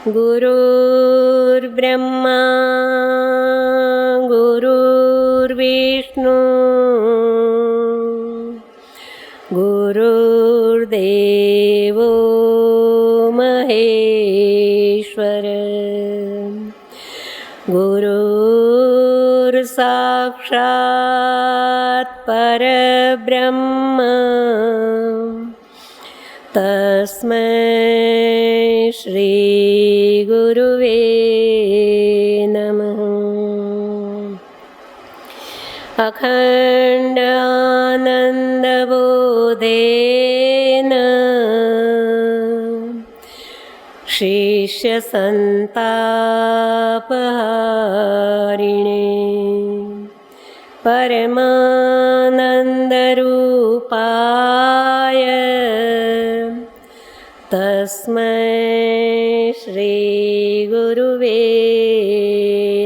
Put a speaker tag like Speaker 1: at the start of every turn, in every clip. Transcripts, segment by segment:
Speaker 1: गुरुर्ब्रह्मा गुरुर्विष्णु गुरुर्देवो महेश्वर गुरुर्साक्षात् परब्रह्म तस्मै श्री गुरुवे नमः। अखण्डानन्दबोधेन शिष्यसन्तापहारिणे परमानन्दरूपाय तस्मै श्री गुरुवे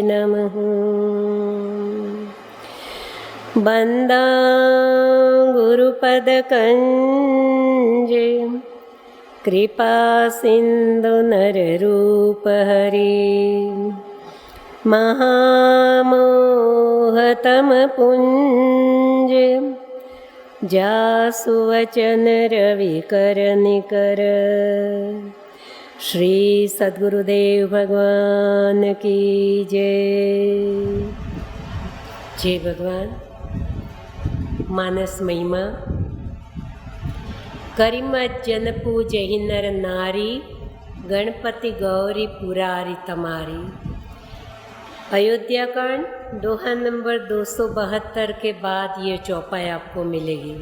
Speaker 1: नमः। बन्दा गुरुपदकञ्ज कृपा सिन्धु नररूपहरि महामोहतमपुञ्ज जासु वचन रविकर निकर। श्री सद्गुरुदेव भगवान की जय। जय भगवान। मानस महिमा। करिमत जन पूजहि नर नारी, गणपति गौरी पुरारी तमारी। अयोध्या कांड दोहा नंबर 272 के बाद ये चौपाई आपको मिलेगी।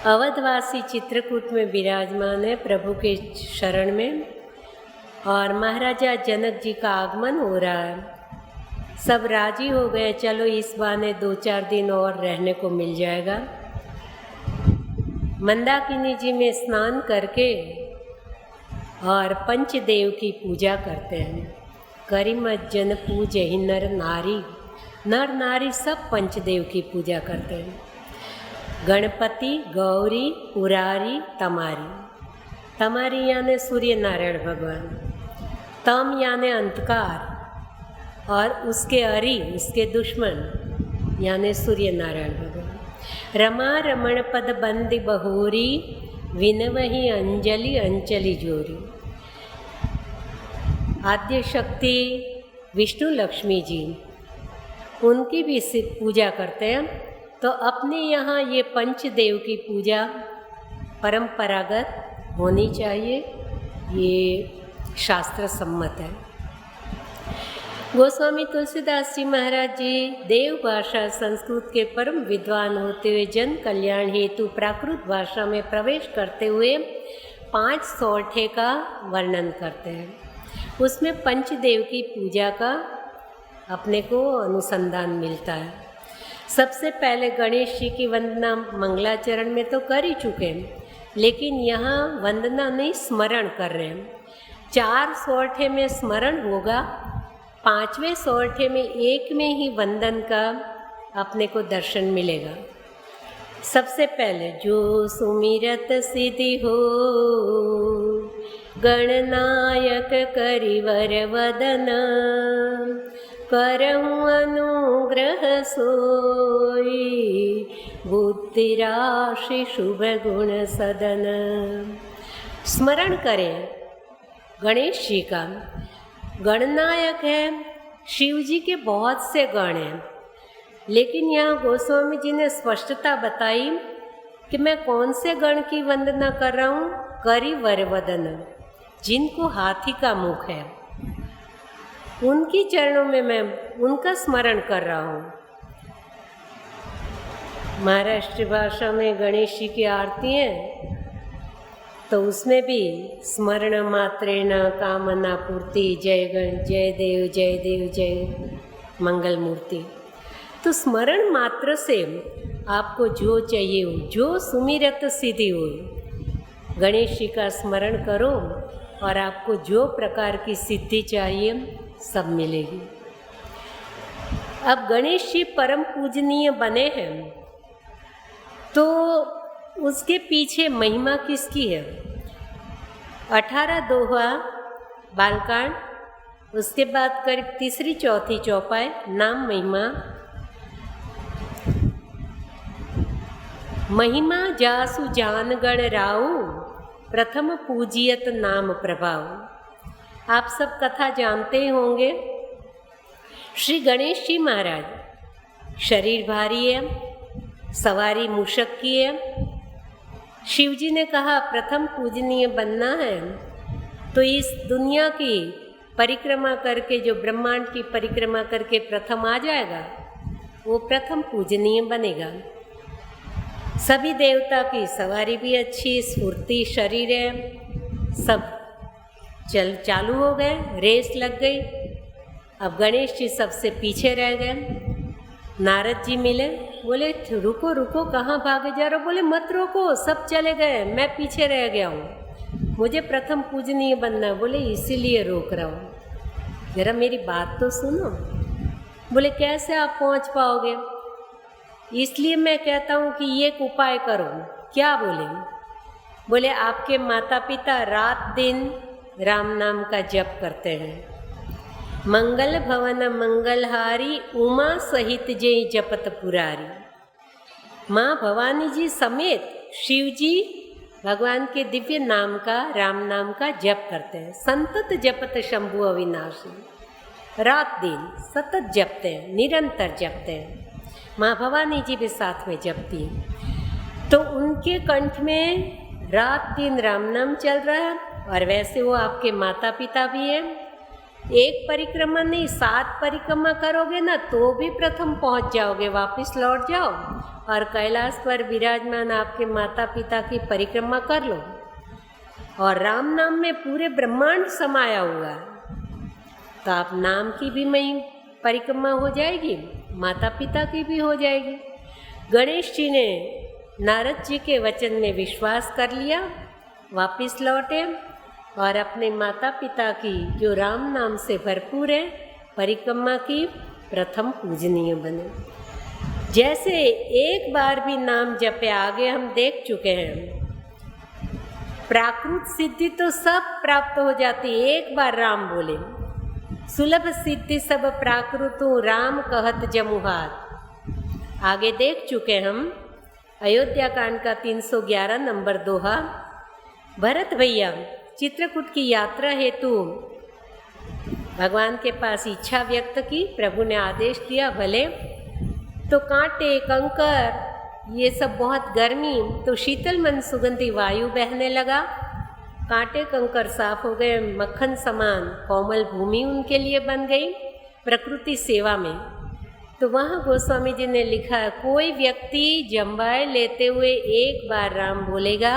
Speaker 1: अवधवासी चित्रकूट में विराजमान है प्रभु के शरण में, और महाराजा जनक जी का आगमन हो रहा है। सब राजी हो गए, चलो इस बहाने 2-4 दिन और रहने को मिल जाएगा। मंदाकिनी जी में स्नान करके और पंचदेव की पूजा करते हैं। करिमत जन पूजहि नर नारी, नर नारी सब पंचदेव की पूजा करते हैं। गणपति गौरी पुरारी तमारी। तमारी यानी सूर्य नारायण भगवान, तम यानी अंधकार, और उसके अरी उसके दुश्मन यानी सूर्य नारायण भगवान। रमा रमण पद बंदी बहोरी, विनवही अंजलि अंचली जोरी। आद्य शक्ति विष्णु लक्ष्मी जी, उनकी भी पूजा करते हैं। तो अपने यहाँ ये पंचदेव की पूजा परंपरागत होनी चाहिए, ये शास्त्र सम्मत है। गोस्वामी तुलसीदास जी महाराज जी देव भाषा संस्कृत के परम विद्वान होते हुए जन कल्याण हेतु प्राकृत भाषा में प्रवेश करते हुए 5 सौठे का वर्णन करते हैं। उसमें पंचदेव की पूजा का अपने को अनुसंधान मिलता है। सबसे पहले गणेश जी की वंदना मंगलाचरण में तो कर ही चुके हैं, लेकिन यहाँ वंदना नहीं, स्मरण कर रहे हैं। 4 सौठे में स्मरण होगा, 5वें सौठे में एक में ही वंदन का अपने को दर्शन मिलेगा। सबसे पहले जो सुमिरत सिद्धि हो, गणनायक करिवर वदन, करहूँ अनुग्रह सोई, बुद्धि राशि शुभ गुण सदन। स्मरण करें गणेश जी का। गणनायक है, शिव जी के बहुत से गण हैं, लेकिन यहाँ गोस्वामी जी ने स्पष्टता बताई कि मैं कौन से गण की वंदना कर रहा हूँ। करिवर वदन, जिनको हाथी का मुख है, उनकी चरणों में मैं उनका स्मरण कर रहा हूँ। महाराष्ट्र भाषा में गणेश जी की आरती है, तो उसमें भी स्मरण मात्रेण कामना पूर्ति, जय गण जय देव जय मंगल मूर्ति। तो स्मरण मात्र से आपको जो चाहिए हो, जो सुमिरत सिद्धि हो, गणेश जी का स्मरण करो और आपको जो प्रकार की सिद्धि चाहिए सब मिलेगी। अब गणेश जी परम पूजनीय बने हैं, तो उसके पीछे महिमा किसकी है? 18 दोहा बालकांड। उसके बाद करीब तीसरी चौथी चौपाई नाम महिमा। महिमा जासु जानगण राउ, प्रथम पूजियत नाम प्रभाव। आप सब कथा जानते होंगे। श्री गणेश जी महाराज शरीर भारी है, सवारी मूषक की है। शिव जी ने कहा प्रथम पूजनीय बनना है तो इस दुनिया की परिक्रमा करके, जो ब्रह्मांड की परिक्रमा करके प्रथम आ जाएगा, वो प्रथम पूजनीय बनेगा। सभी देवता की सवारी भी अच्छी, स्फूर्ति शरीर है, सब चालू हो गए, रेस लग गई। अब गणेश जी सबसे पीछे रह गए। नारद जी मिले, बोले रुको रुको, कहाँ भागे जा रहे हो? बोले मत रोको, सब चले गए, मैं पीछे रह गया हूँ, मुझे प्रथम पूजनीय बनना है। बोले इसीलिए रोक रहा हूँ, जरा मेरी बात तो सुनो। बोले कैसे आप पहुँच पाओगे? इसलिए मैं कहता हूँ कि ये एक उपाय करो। क्या? बोले आपके माता पिता रात दिन राम नाम का जप करते हैं। मंगल भवन मंगलहारी, उमा सहित जय जपत पुरारी। माँ भवानी जी समेत शिव जी भगवान के दिव्य नाम का, राम नाम का जप करते हैं। संतत जपत शंभु अविनाशी, रात दिन सतत जपते हैं, निरंतर जपते हैं। माँ भवानी जी भी साथ में जपती हैं। तो उनके कंठ में रात दिन राम नाम चल रहा है। और वैसे वो आपके माता पिता भी हैं। एक परिक्रमा नहीं, 7 परिक्रमा करोगे ना तो भी प्रथम पहुंच जाओगे। वापस लौट जाओ और कैलाश पर विराजमान आपके माता पिता की परिक्रमा कर लो। और राम नाम में पूरे ब्रह्मांड समाया हुआ है, तो आप नाम की भी मई परिक्रमा हो जाएगी, माता पिता की भी हो जाएगी। गणेश जी ने नारद जी के वचन में विश्वास कर लिया, वापस लौटे और अपने माता पिता की, जो राम नाम से भरपूर है, परिक्रमा की प्रथम पूजनीय बने। जैसे एक बार भी नाम जपे, आगे हम देख चुके हैं, प्राकृत सिद्धि तो सब प्राप्त हो जाती। एक बार राम बोले, सुलभ सिद्धि सब प्राकृतु, राम कहत जमुहात। आगे देख चुके हम अयोध्या कांड का 311 नंबर दोहा। भरत भैया चित्रकूट की यात्रा हेतु भगवान के पास इच्छा व्यक्त की। प्रभु ने आदेश दिया भले। तो कांटे, कंकर, ये सब बहुत गर्मी, तो शीतल मन सुगंधी वायु बहने लगा। कांटे कंकर साफ हो गए, मक्खन समान कोमल भूमि उनके लिए बन गई प्रकृति सेवा में। तो वहाँ गोस्वामी जी ने लिखा, कोई व्यक्ति जम्बाई लेते हुए एक बार राम बोलेगा,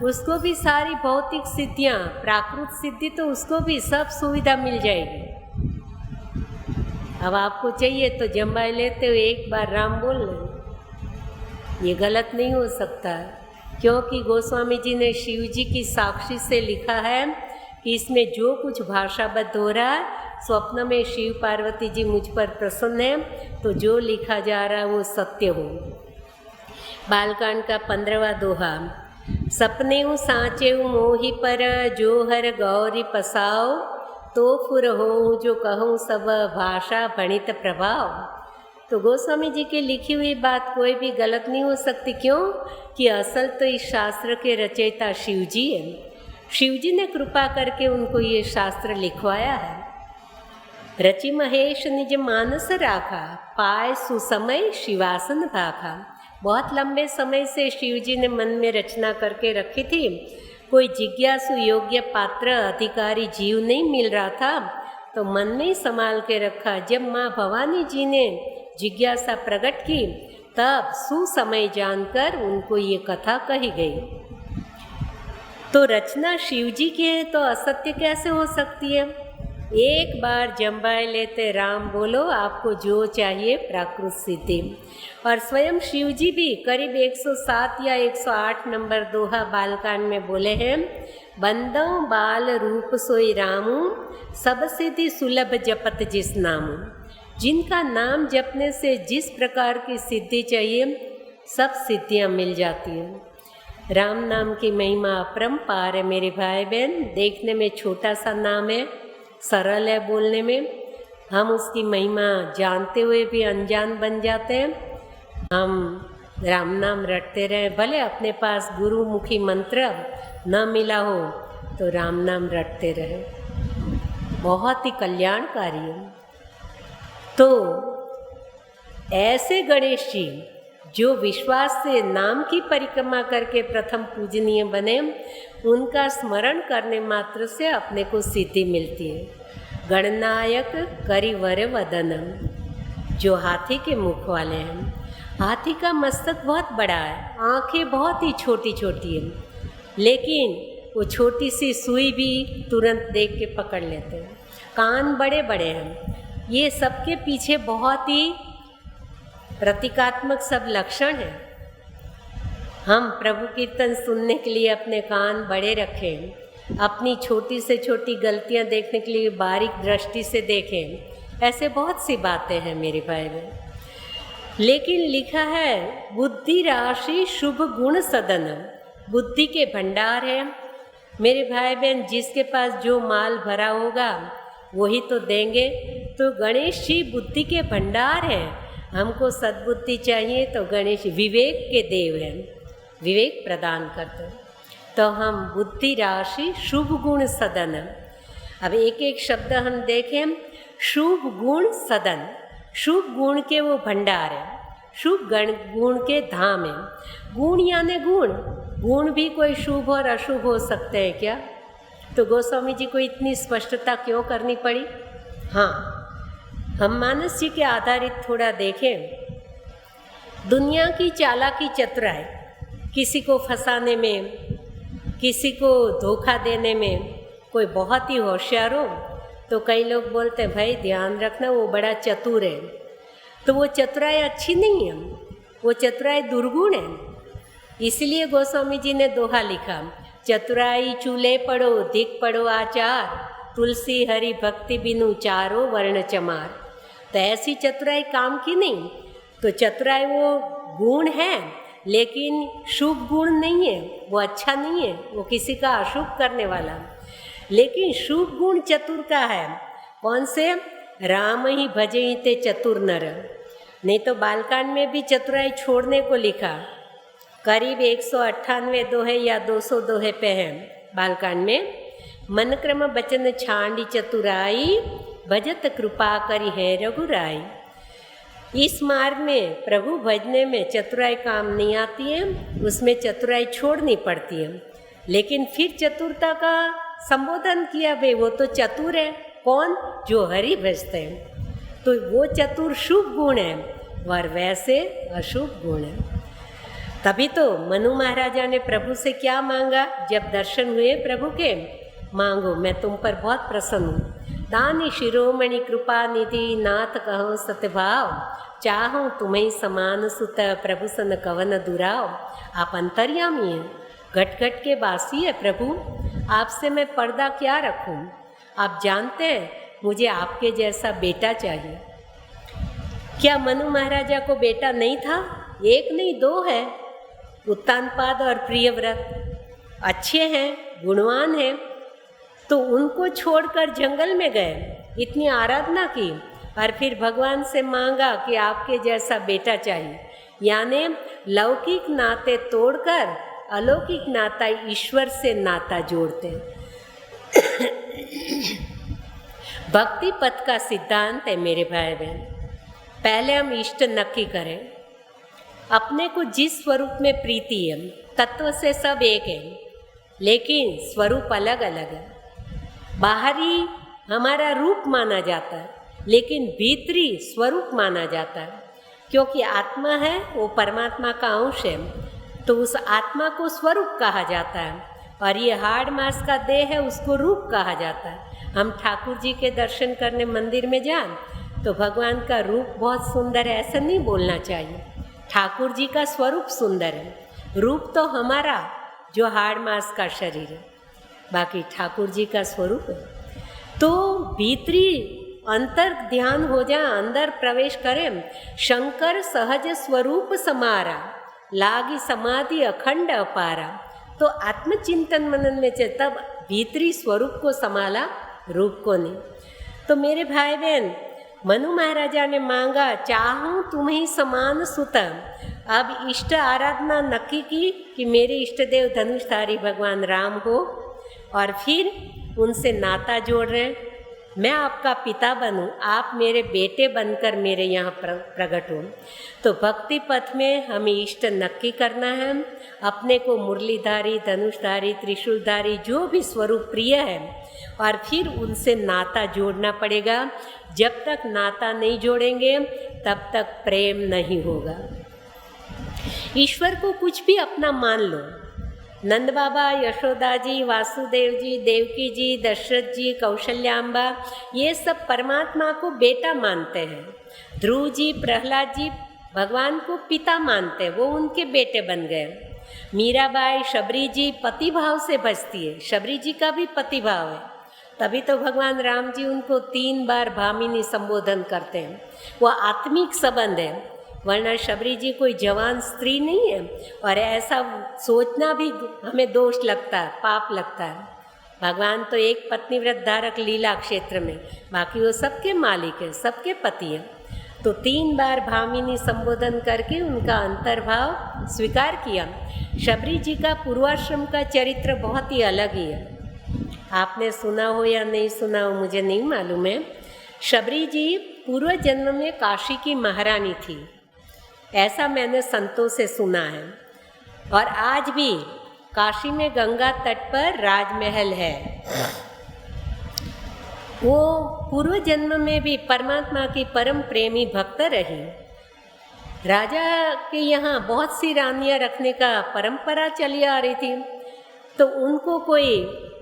Speaker 1: उसको भी सारी भौतिक सिद्धियाँ, प्राकृत सिद्धि तो उसको भी सब सुविधा मिल जाएगी। अब आपको चाहिए तो जम्बाई लेते हुए एक बार राम बोल लें, ये गलत नहीं हो सकता, क्योंकि गोस्वामी जी ने शिव जी की साक्षी से लिखा है कि इसमें जो कुछ भाषाबद्ध हो रहा है, स्वप्न में शिव पार्वती जी मुझ पर प्रसन्न है, तो जो लिखा जा रहा है वो सत्य हो। बालकांड का 15वां दोहा। सपने साँचे मोहि पर, जो हर गौरी पसाओ, तो फुर हो जो कहूँ सब भाषा भणित प्रभाव। तो गोस्वामी जी की लिखी हुई बात कोई भी गलत नहीं हो सकती। क्यों? कि असल तो इस शास्त्र के रचयिता शिव जी है। शिव जी ने कृपा करके उनको ये शास्त्र लिखवाया है। रचि महेश निज मानस राखा, पाय सुसमय शिवासन भाखा। बहुत लंबे समय से शिव जी ने मन में रचना करके रखी थी। कोई जिज्ञासु योग्य पात्र अधिकारी जीव नहीं मिल रहा था, तो मन में ही संभाल के रखा। जब माँ भवानी जी ने जिज्ञासा प्रकट की, तब सुसमय जानकर उनको ये कथा कही गई। तो रचना शिव जी की है, तो असत्य कैसे हो सकती है? एक बार जम्बाई लेते राम बोलो, आपको जो चाहिए प्राकृत सिद्धि। और स्वयं शिव जी भी करीब 107 या 108 नंबर दोहा बालकांड में बोले हैं, बंदो बाल रूप सोई रामू, सब सिद्धि सुलभ जपत जिस नामू। जिनका नाम जपने से जिस प्रकार की सिद्धि चाहिए, सब सिद्धियां मिल जाती हैं। राम नाम की महिमा अपरंपार है मेरे भाई बहन। देखने में छोटा सा नाम है, सरल है बोलने में, हम उसकी महिमा जानते हुए भी अनजान बन जाते हैं। हम राम नाम रटते रहें, भले अपने पास गुरुमुखी मंत्र न मिला हो तो राम नाम रटते रहें, बहुत ही कल्याणकारी है। तो ऐसे गणेश जी जो विश्वास से नाम की परिक्रमा करके प्रथम पूजनीय बने, उनका स्मरण करने मात्र से अपने को सिद्धि मिलती है। गणनायक करिवर वदनम, जो हाथी के मुख वाले हैं। हाथी का मस्तक बहुत बड़ा है, आंखें बहुत ही छोटी छोटी हैं, लेकिन वो छोटी सी सुई भी तुरंत देख के पकड़ लेते हैं। कान बड़े बड़े हैं। ये सबके पीछे बहुत ही प्रतीकात्मक सब लक्षण हैं। हम प्रभु कीर्तन सुनने के लिए अपने कान बड़े रखें, अपनी छोटी से छोटी गलतियां देखने के लिए बारीक दृष्टि से देखें। ऐसे बहुत सी बातें हैं मेरे भाई में। लेकिन लिखा है बुद्धि राशि शुभ गुण सदन, बुद्धि के भंडार है मेरे भाई बहन। जिसके पास जो माल भरा होगा वही तो देंगे। तो गणेश जी बुद्धि के भंडार हैं। हमको सद्बुद्धि चाहिए तो गणेश विवेक के देव हैं, विवेक प्रदान करते हैं। तो हम बुद्धि राशि शुभ गुण सदन। अब एक एक शब्द हम देखें। शुभ गुण सदन, शुभ गुण के वो भंडार है, शुभ गुण के धाम है। गुण यानी गुण, गुण भी कोई शुभ और अशुभ हो सकते हैं क्या? तो गोस्वामी जी को इतनी स्पष्टता क्यों करनी पड़ी? हाँ, हम मानस जी के आधारित थोड़ा देखें। दुनिया की चालाकी चतुराई, किसी को फंसाने में, किसी को धोखा देने में कोई बहुत ही होशियार हो तो कई लोग बोलते हैं भाई ध्यान रखना वो बड़ा चतुर है। तो वो चतुराई अच्छी नहीं है, वो चतुराई दुर्गुण है। इसलिए गोस्वामी जी ने दोहा लिखा, चतुराई चूल्हे पड़ो दिख पड़ो आचार, तुलसी हरि भक्ति बिनु चारो वर्ण चमार। तो ऐसी चतुराई काम की नहीं। तो चतुराई वो गुण है, लेकिन शुभ गुण नहीं है, वो अच्छा नहीं है, वो किसी का अशुभ करने वाला। लेकिन शुभ गुण चतुर का है। कौन से? राम ही भजे ही ते चतुर नर। नहीं तो बालकांड में भी चतुराई छोड़ने को लिखा। करीब 198 दोहे या 200 दोहे पे है बालकांड में। मन क्रम बचन छांडी चतुराई, भजत कृपा करी है रघुराई। इस मार्ग में प्रभु भजने में चतुराई काम नहीं आती है, उसमें चतुराई छोड़नी पड़ती है। लेकिन फिर चतुरता का संबोधन किया, भाई वो तो चतुर है। कौन? जो हरि भजते हैं। तो वो चतुर शुभ गुण है और वैसे अशुभ गुण है। तभी तो मनु महाराजा ने प्रभु से क्या मांगा जब दर्शन हुए प्रभु के? मांगो मैं तुम पर बहुत प्रसन्न हूँ। दानी शिरोमणि कृपा निधि नाथ कहो सतभाव, चाहूँ तुम्हें समान सुत प्रभु सन कवन दुराव। आप अंतर्यामी हैं, घट घट के वासी है प्रभु, आपसे मैं पर्दा क्या रखूं? आप जानते हैं मुझे आपके जैसा बेटा चाहिए। क्या मनु महाराजा को बेटा नहीं था? एक नहीं दो है। उत्तानपाद और प्रियव्रत अच्छे हैं, गुणवान हैं, तो उनको छोड़कर जंगल में गए, इतनी आराधना की और फिर भगवान से मांगा कि आपके जैसा बेटा चाहिए। यानी लौकिक नाते तोड़कर अलौकिक नाता ईश्वर से नाता जोड़ते। भक्ति पथ का सिद्धांत है मेरे भाई बहन। पहले हम इष्ट नक्की करें, अपने को जिस स्वरूप में प्रीति है, तत्व से सब एक है, लेकिन स्वरूप अलग अलग है। बाहरी हमारा रूप माना जाता है, लेकिन भीतरी स्वरूप माना जाता है। क्योंकि आत्मा है वो परमात्मा का अंश है, तो उस आत्मा को स्वरूप कहा जाता है। और ये हाड़ मास का देह है, उसको रूप कहा जाता है। हम ठाकुर जी के दर्शन करने मंदिर में जाएं तो भगवान का रूप बहुत सुंदर है ऐसा नहीं बोलना चाहिए। ठाकुर जी का स्वरूप सुंदर है, रूप तो हमारा जो हाड़ मास का शरीर है, बाकी ठाकुर जी का स्वरूप है। तो भीतरी अंतर ध्यान हो जाए, अंदर प्रवेश करें। शंकर सहज स्वरूप समारा, लागी समाधि अखंड अपारा। तो आत्मचिंतन मनन में तब भीतरी स्वरूप को संभाला, रूप को नहीं। तो मेरे भाई बहन, मनु महाराजा ने मांगा, चाहूँ तुम्हें समान सुता। अब इष्ट आराधना नक्की की कि मेरे इष्ट देव धनुषधारी भगवान राम हो, और फिर उनसे नाता जोड़ रहे हैं, मैं आपका पिता बनूं, आप मेरे बेटे बनकर मेरे यहाँ प्रकट हो। तो भक्ति पथ में हमें इष्ट नक्की करना है, अपने को मुरलीधारी, धनुषधारी, त्रिशूलधारी जो भी स्वरूप प्रिय है, और फिर उनसे नाता जोड़ना पड़ेगा। जब तक नाता नहीं जोड़ेंगे तब तक प्रेम नहीं होगा। ईश्वर को कुछ भी अपना मान लो, नंद बाबा, यशोदा जी, वासुदेव जी, देवकी जी, दशरथ जी, कौशल्याम्बा, ये सब परमात्मा को बेटा मानते हैं। ध्रुव जी, प्रहलाद जी भगवान को पिता मानते हैं, वो उनके बेटे बन गए। मीराबाई, शबरी जी पति भाव से बचती है, शबरी जी का भी पति भाव है, तभी तो भगवान राम जी उनको 3 बार भामिनी संबोधन करते हैं। वो आत्मिक संबंध है, वरना शबरी जी कोई जवान स्त्री नहीं है। और ऐसा सोचना भी हमें दोष लगता है, पाप लगता है। भगवान तो एक पत्नी व्रत धारक लीला क्षेत्र में, बाकी वो सबके मालिक है, सबके पति हैं। तो 3 बार भामिनी संबोधन करके उनका अंतर्भाव स्वीकार किया। शबरी जी का पूर्वाश्रम का चरित्र बहुत ही अलग ही है, आपने सुना हो या नहीं सुना हो मुझे नहीं मालूम है। शबरी जी पूर्व जन्म में काशी की महारानी थी, ऐसा मैंने संतों से सुना है। और आज भी काशी में गंगा तट पर राजमहल है। वो पूर्व जन्म में भी परमात्मा की परम प्रेमी भक्त रही। राजा के यहाँ बहुत सी रानियाँ रखने का परंपरा चली आ रही थी, तो उनको कोई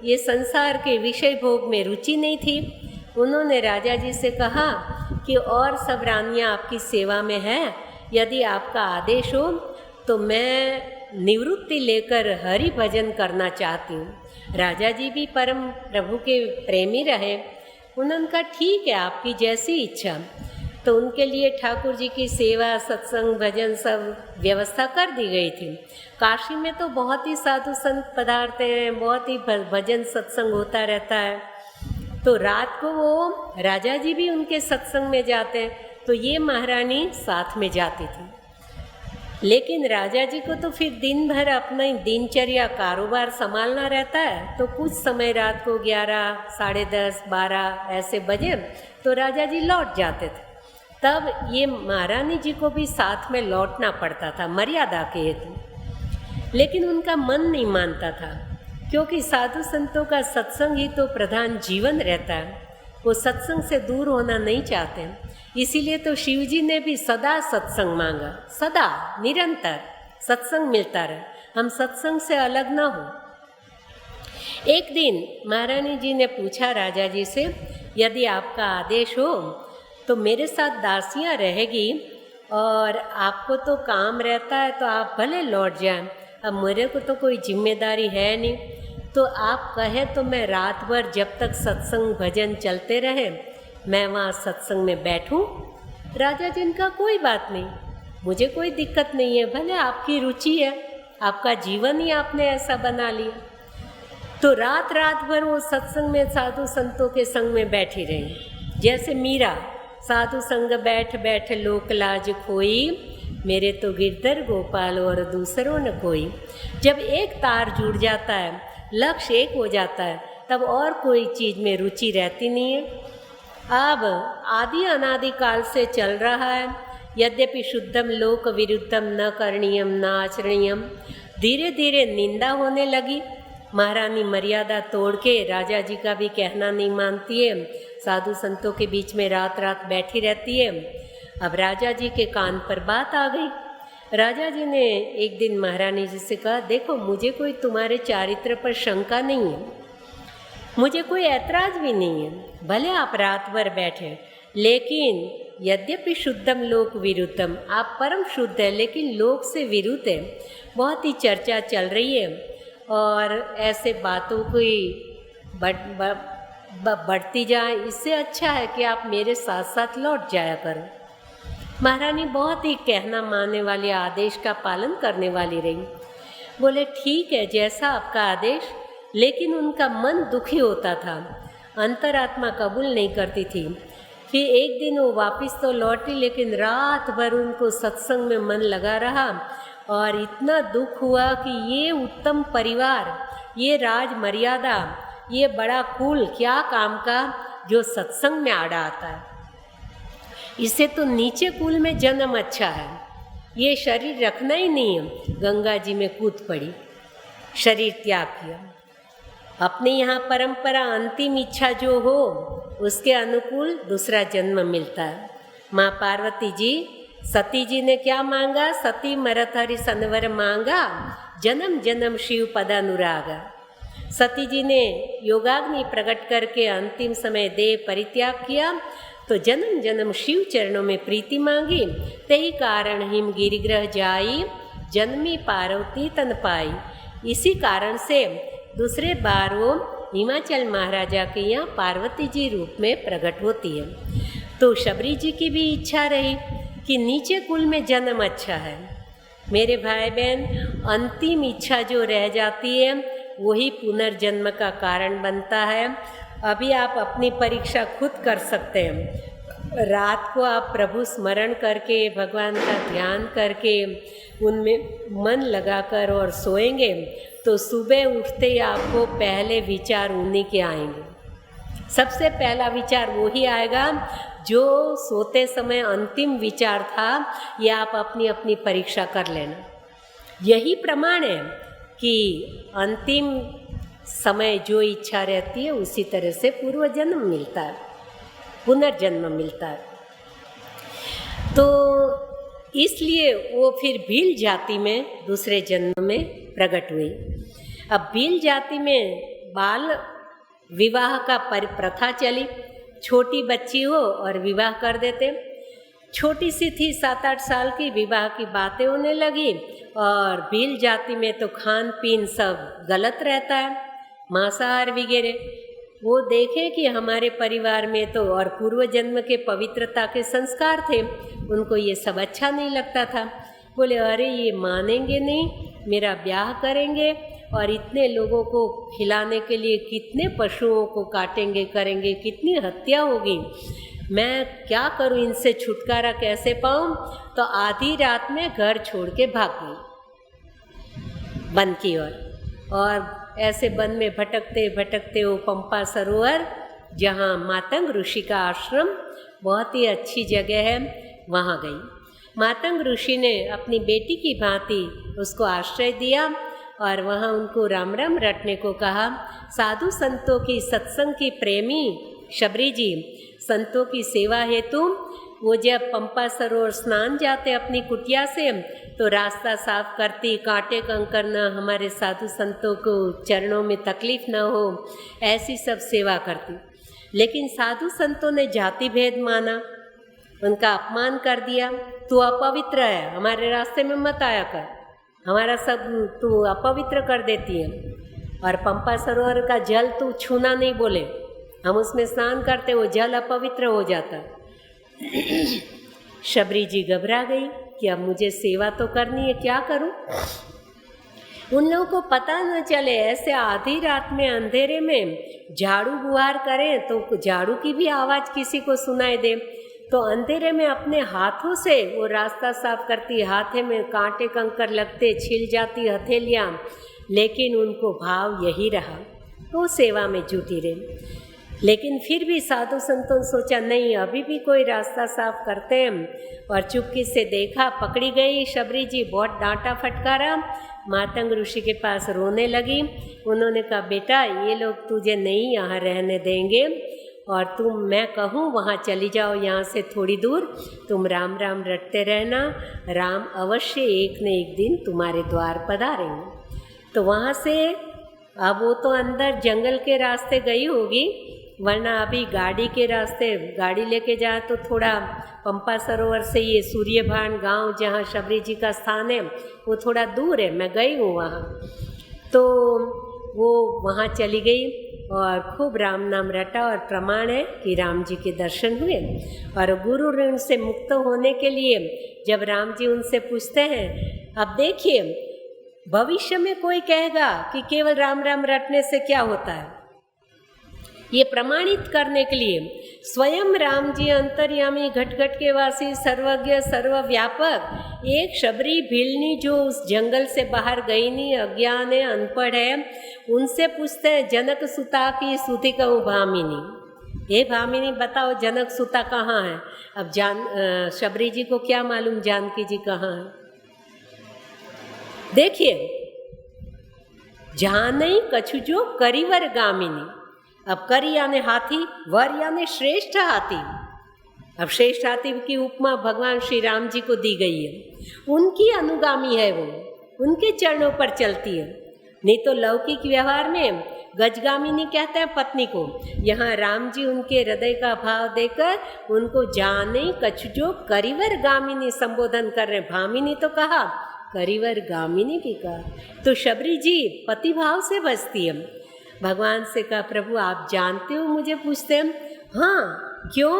Speaker 1: ये संसार के विषय भोग में रुचि नहीं थी। उन्होंने राजा जी से कहा कि और सब रानियाँ आपकी सेवा में हैं, यदि आपका आदेश हो तो मैं निवृत्ति लेकर हरि भजन करना चाहती हूँ। राजा जी भी परम प्रभु के प्रेमी रहे। उन्होंने कहा ठीक है, आपकी जैसी इच्छा। तो उनके लिए ठाकुर जी की सेवा, सत्संग, भजन सब व्यवस्था कर दी गई थी। काशी में तो बहुत ही साधु संत पधारते हैं, बहुत ही भजन सत्संग होता रहता है। तो रात को वो राजा जी भी उनके सत्संग में जाते हैं, तो ये महारानी साथ में जाती थी। लेकिन राजा जी को तो फिर दिन भर अपना दिनचर्या, कारोबार संभालना रहता है। तो कुछ समय रात को 11, 10:30, 12 ऐसे बजे तो राजा जी लौट जाते थे। तब ये महारानी जी को भी साथ में लौटना पड़ता था मर्यादा के हेतु। लेकिन उनका मन नहीं मानता था, क्योंकि साधु संतों का सत्संग ही तो प्रधान जीवन रहता है। वो सत्संग से दूर होना नहीं चाहते। इसीलिए तो शिव जी ने भी सदा सत्संग मांगा, सदा निरंतर सत्संग मिलता रहे, हम सत्संग से अलग ना हो। एक दिन महारानी जी ने पूछा राजा जी से, यदि आपका आदेश हो तो मेरे साथ दासियाँ रहेगी, और आपको तो काम रहता है तो आप भले लौट जाएं, अब मेरे को तो कोई जिम्मेदारी है नहीं, तो आप कहें तो मैं रात भर जब तक सत्संग भजन चलते रहे मैं वहाँ सत्संग में बैठूं। राजा जी का कोई बात नहीं, मुझे कोई दिक्कत नहीं है, भले आपकी रुचि है, आपका जीवन ही आपने ऐसा बना लिया। तो रात रात भर वो सत्संग में साधु संतों के संग में बैठी रही। जैसे मीरा, साधु संग बैठ बैठ लोक लाज खोई, मेरे तो गिरधर गोपाल और दूसरों न कोई। जब एक तार जुड़ जाता है, लक्ष्य एक हो जाता है, तब और कोई चीज़ में रुचि रहती नहीं है। अब आदि अनादि काल से चल रहा है, यद्यपि शुद्धम लोक विरुद्धम न करणीयम न आचरणीयम। धीरे धीरे निंदा होने लगी। महारानी मर्यादा तोड़ के राजा जी का भी कहना नहीं मानती है, साधु संतों के बीच में रात रात बैठी रहती है। अब राजा जी के कान पर बात आ गई। राजा जी ने एक दिन महारानी जी से कहा, देखो मुझे कोई तुम्हारे चारित्र पर शंका नहीं है, मुझे कोई ऐतराज भी नहीं है, भले आप रात भर बैठे, लेकिन यद्यपि शुद्धम लोक विरुद्धम, आप परम शुद्ध है लेकिन लोक से विरुद्ध है। बहुत ही चर्चा चल रही है और ऐसे बातों की बढ़ती जाए, इससे अच्छा है कि आप मेरे साथ साथ लौट जाया करो। महारानी बहुत ही कहना मानने वाले आदेश का पालन करने वाली रही। बोले ठीक है, जैसा आपका आदेश, लेकिन उनका मन दुखी होता था, अंतरात्मा कबूल नहीं करती थी। फिर एक दिन वो वापस तो लौटी, लेकिन रात भर उनको सत्संग में मन लगा रहा और इतना दुख हुआ कि ये उत्तम परिवार, ये राज मर्यादा, ये बड़ा कुल क्या काम का जो सत्संग में आड़ा आता है। इससे तो नीचे कुल में जन्म अच्छा है, ये शरीर रखना ही नहीं है। गंगा जी में कूद पड़ी, शरीर त्याग किया। अपने यहाँ परंपरा अंतिम इच्छा जो हो उसके अनुकूल दूसरा जन्म मिलता है। माँ पार्वती जी, सती जी ने क्या मांगा? सती मरत हरि सनवर मांगा, जन्म जन्म शिव पदानुरागा। सती जी ने योगाग्नि प्रकट करके अंतिम समय देह परित्याग किया, तो जन्म जन्म शिव चरणों में प्रीति मांगी। तेहि कारण हिम गिरिग्रह जाई, जन्मी पार्वती तन पाई। इसी कारण से दूसरे बार वो हिमाचल महाराजा के यहाँ पार्वती जी रूप में प्रकट होती है। तो शबरी जी की भी इच्छा रही कि नीचे कुल में जन्म अच्छा है। मेरे भाई बहन, अंतिम इच्छा जो रह जाती है वही पुनर्जन्म का कारण बनता है। अभी आप अपनी परीक्षा खुद कर सकते हैं। रात को आप प्रभु स्मरण करके, भगवान का ध्यान करके, उनमें मन लगाकर और सोएंगे तो सुबह उठते ही आपको पहले विचार उन्हीं के आएंगे। सबसे पहला विचार वही आएगा जो सोते समय अंतिम विचार था। ये आप अपनी अपनी परीक्षा कर लेना। यही प्रमाण है कि अंतिम समय जो इच्छा रहती है उसी तरह से पूर्व जन्म मिलता है, पुनर्जन्म मिलता है। तो इसलिए वो फिर भील जाति में दूसरे जन्म में प्रकट हुई। अब भील जाति में बाल विवाह का प्रथा चली। छोटी बच्ची हो और विवाह कर देते। छोटी सी थी, 7-8 साल की, विवाह की बातें होने लगी। और भील जाति में तो खान पीन सब गलत रहता है, मांसाहार वगैरह। वो देखे कि हमारे परिवार में तो और पूर्व जन्म के पवित्रता के संस्कार थे, उनको ये सब अच्छा नहीं लगता था। बोले अरे ये मानेंगे नहीं, मेरा ब्याह करेंगे और इतने लोगों को खिलाने के लिए कितने पशुओं को काटेंगे, करेंगे, कितनी हत्या होगी। मैं क्या करूं, इनसे छुटकारा कैसे पाऊं? तो आधी रात में घर छोड़ के भाग गई वन की ओर। और ऐसे वन में भटकते भटकते वो पंपा सरोवर, जहाँ मातंग ऋषि का आश्रम, बहुत ही अच्छी जगह है, वहाँ गई। मातंग ऋषि ने अपनी बेटी की भांति उसको आश्रय दिया और वहाँ उनको राम राम रटने को कहा। साधु संतों की, सत्संग की प्रेमी शबरी जी संतों की सेवा हेतु वो जब पंपा सरोवर स्नान जाते अपनी कुटिया से, तो रास्ता साफ करती, कांटे कंकर न हमारे साधु संतों को चरणों में तकलीफ न हो, ऐसी सब सेवा करती। लेकिन साधु संतों ने जाति भेद माना, उनका अपमान कर दिया। तू अपवित्र है, हमारे रास्ते में मत आया कर, हमारा सब तू अपवित्र कर देती है। और पंपा सरोवर का जल तू छूना नहीं बोले, हम उसमें स्नान करते, वो जल अपवित्र हो जाता। शबरी जी घबरा गई कि अब मुझे सेवा तो करनी है, क्या करूं? उन लोगों को पता न चले, ऐसे आधी रात में अंधेरे में झाड़ू बुहार करें तो झाड़ू की भी आवाज़ किसी को सुनाई दे। तो अंधेरे में अपने हाथों से वो रास्ता साफ करती, हाथे में कांटे कंकर लगते, छिल जाती हथेलियाँ, लेकिन उनको भाव यही रहा, तो सेवा में जुटी रही। लेकिन फिर भी साधु संतों ने सोचा नहीं, अभी भी कोई रास्ता साफ करते हैं। और चुपके से देखा, पकड़ी गई शबरी जी, बहुत डांटा फटकारा। मातंग ऋषि के पास रोने लगी। उन्होंने कहा बेटा, ये लोग तुझे नहीं यहाँ रहने देंगे और तुम, मैं कहूँ वहाँ चली जाओ, यहाँ से थोड़ी दूर, तुम राम राम रटते रहना, राम अवश्य एक न एक दिन तुम्हारे द्वार पधारेंगे। तो वहाँ से अब वो तो अंदर जंगल के रास्ते गई होगी, वरना अभी गाड़ी के रास्ते, गाड़ी लेके जाए तो थोड़ा पंपा सरोवर से ये सूर्यभान गांव जहाँ शबरी जी का स्थान है वो थोड़ा दूर है, मैं गई हूँ वहाँ। तो वो वहाँ चली गई। और खूब राम नाम रटा और प्रमाण है कि राम जी के दर्शन हुए। और गुरु ऋण से मुक्त होने के लिए जब राम जी उनसे पूछते हैं, अब देखिए भविष्य में कोई कहेगा कि केवल राम राम रटने से क्या होता है, ये प्रमाणित करने के लिए स्वयं राम जी अंतर्यामी घट घट के वासी सर्वज्ञ सर्वव्यापक एक शबरी भिलनी जो उस जंगल से बाहर गई नहीं, अज्ञान है, अनपढ़ है, उनसे पूछते हैं जनक सुता की सुति कहूँ भामिनी, ये भामिनी बताओ जनक सुता कहाँ है। अब शबरी जी को क्या मालूम जानकी जी कहाँ है। देखिए जाने कछु जो करिवर गामिनी, अब करी यानी हाथी, वर यानी श्रेष्ठ हाथी। अब श्रेष्ठ हाथी की उपमा भगवान श्री राम जी को दी गई है, उनकी अनुगामी है वो, उनके चरणों पर चलती है। नहीं तो लौकिक व्यवहार में गजगामिनी कहते हैं पत्नी को, यहाँ राम जी उनके हृदय का भाव देकर उनको जाने कछुजो करिवर गामिनी संबोधन कर रहे। भामिनी तो कहा, करिवर गामिनी की कहा। तो शबरी जी पति भाव से बसती है। भगवान से कहा प्रभु आप जानते हो मुझे पूछते हैं। हाँ, क्यों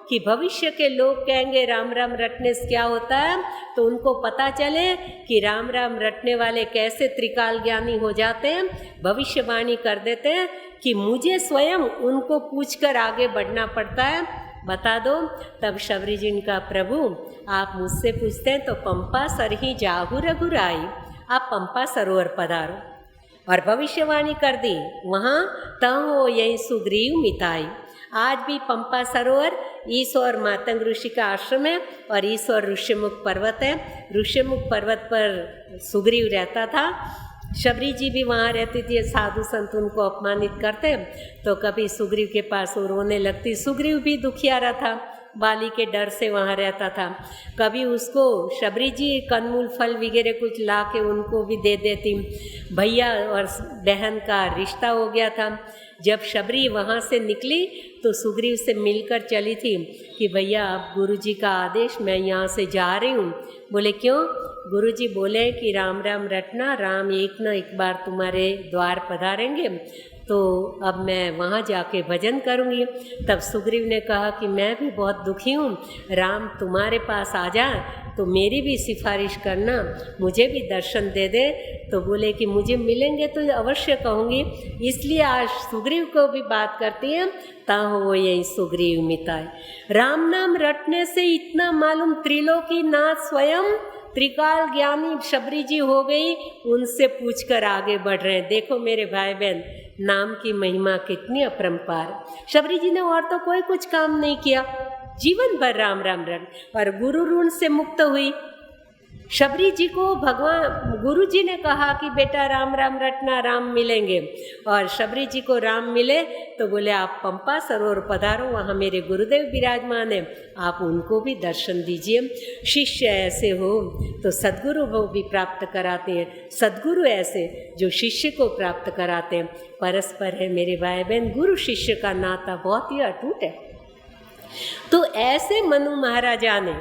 Speaker 1: कि भविष्य के लोग कहेंगे राम राम रटने से क्या होता है, तो उनको पता चले कि राम राम रटने वाले कैसे त्रिकाल ज्ञानी हो जाते हैं, भविष्यवाणी कर देते हैं कि मुझे स्वयं उनको पूछकर आगे बढ़ना पड़ता है, बता दो। तब शबरी जी ने कहा प्रभु आप मुझसे पूछते हैं तो पंपा सर ही जाहु रघुराई, आप पंपा सरोवर पधारो। और भविष्यवाणी कर दी वहाँ तहो यही सुग्रीव मिताई। आज भी पंपा सरोवर ईश्वर मातंग ऋषि का आश्रम है और ईश्वर ऋष्यमुख पर्वत है। ऋष्यमुख पर्वत पर सुग्रीव रहता था, शबरी जी भी वहाँ रहती थी। साधु संत उनको अपमानित करते तो कभी सुग्रीव के पास वो रोने लगती। सुग्रीव भी दुखियारा था, बाली के डर से वहाँ रहता था। कभी उसको शबरी जी कंदमूल फल वगैरह कुछ ला के उनको भी दे देती। भैया और बहन का रिश्ता हो गया था। जब शबरी वहाँ से निकली तो सुग्रीव से मिलकर चली थी कि भैया अब गुरुजी का आदेश, मैं यहाँ से जा रही हूँ। बोले क्यों? गुरुजी बोले कि राम राम रटना, राम एक न एक बार तुम्हारे द्वार पधारेंगे, तो अब मैं वहाँ जाके भजन करूँगी। तब सुग्रीव ने कहा कि मैं भी बहुत दुखी हूँ, राम तुम्हारे पास आ जाए तो मेरी भी सिफारिश करना, मुझे भी दर्शन दे दे। तो बोले कि मुझे मिलेंगे तो अवश्य कहूँगी। इसलिए आज सुग्रीव को भी बात करती है, ताहो वो यही सुग्रीव मिताए। राम नाम रटने से इतना मालूम त्रिलोकी नाथ स्वयं त्रिकाल ज्ञानी शबरी जी हो गई, उनसे पूछकर आगे बढ़ रहे हैं। देखो मेरे भाई बहन, नाम की महिमा कितनी अपरंपार। शबरी जी ने और तो कोई कुछ काम नहीं किया, जीवन भर राम राम रट, और गुरु ऋण से मुक्त हुई। शबरी जी को भगवान गुरु जी ने कहा कि बेटा राम राम रटना, राम मिलेंगे। और शबरी जी को राम मिले तो बोले आप पंपा सरोवर पधारो, वहाँ मेरे गुरुदेव विराजमान है, आप उनको भी दर्शन दीजिए। शिष्य ऐसे हो तो सद्गुरु को भी प्राप्त कराते हैं, सद्गुरु ऐसे जो शिष्य को प्राप्त कराते हैं। परस्पर है मेरे भाई बहन, गुरु शिष्य का नाता बहुत ही अटूट है। तो ऐसे मनु महाराजा ने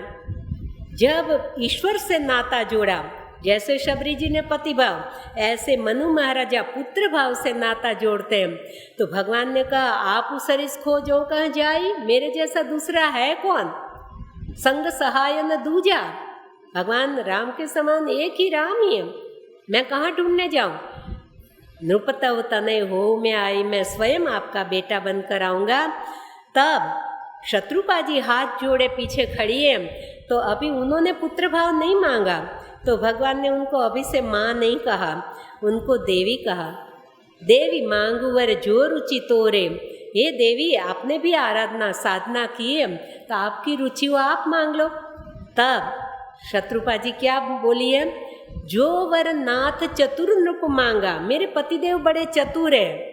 Speaker 1: जब ईश्वर से नाता जोड़ा, जैसे शबरी जी ने पति भाव, ऐसे मनु महाराजा पुत्र भाव से नाता जोड़ते हैं। तो भगवान ने कहा आप उसरिस खोजो कहाँ जाई, मेरे जैसा दूसरा है कौन, संग सहाय न दूजा। भगवान राम के समान एक ही राम ही है, मैं कहाँ ढूंढने जाऊं। नृपतव तनय हो मैं आई, मैं स्वयं आपका बेटा बनकर आऊँगा। तब शत्रुपा जी हाथ जोड़े पीछे खड़ी है, तो अभी उन्होंने पुत्र भाव नहीं मांगा, तो भगवान ने उनको अभी से माँ नहीं कहा, उनको देवी कहा। देवी मांगुवर जो रुचि तोरे, ये देवी आपने भी आराधना साधना की है तो आपकी रुचि वो आप मांग लो। तब शत्रुपा जी क्या बोली है, जो वर नाथ चतुर नृप मांगा, मेरे पतिदेव बड़े चतुर है,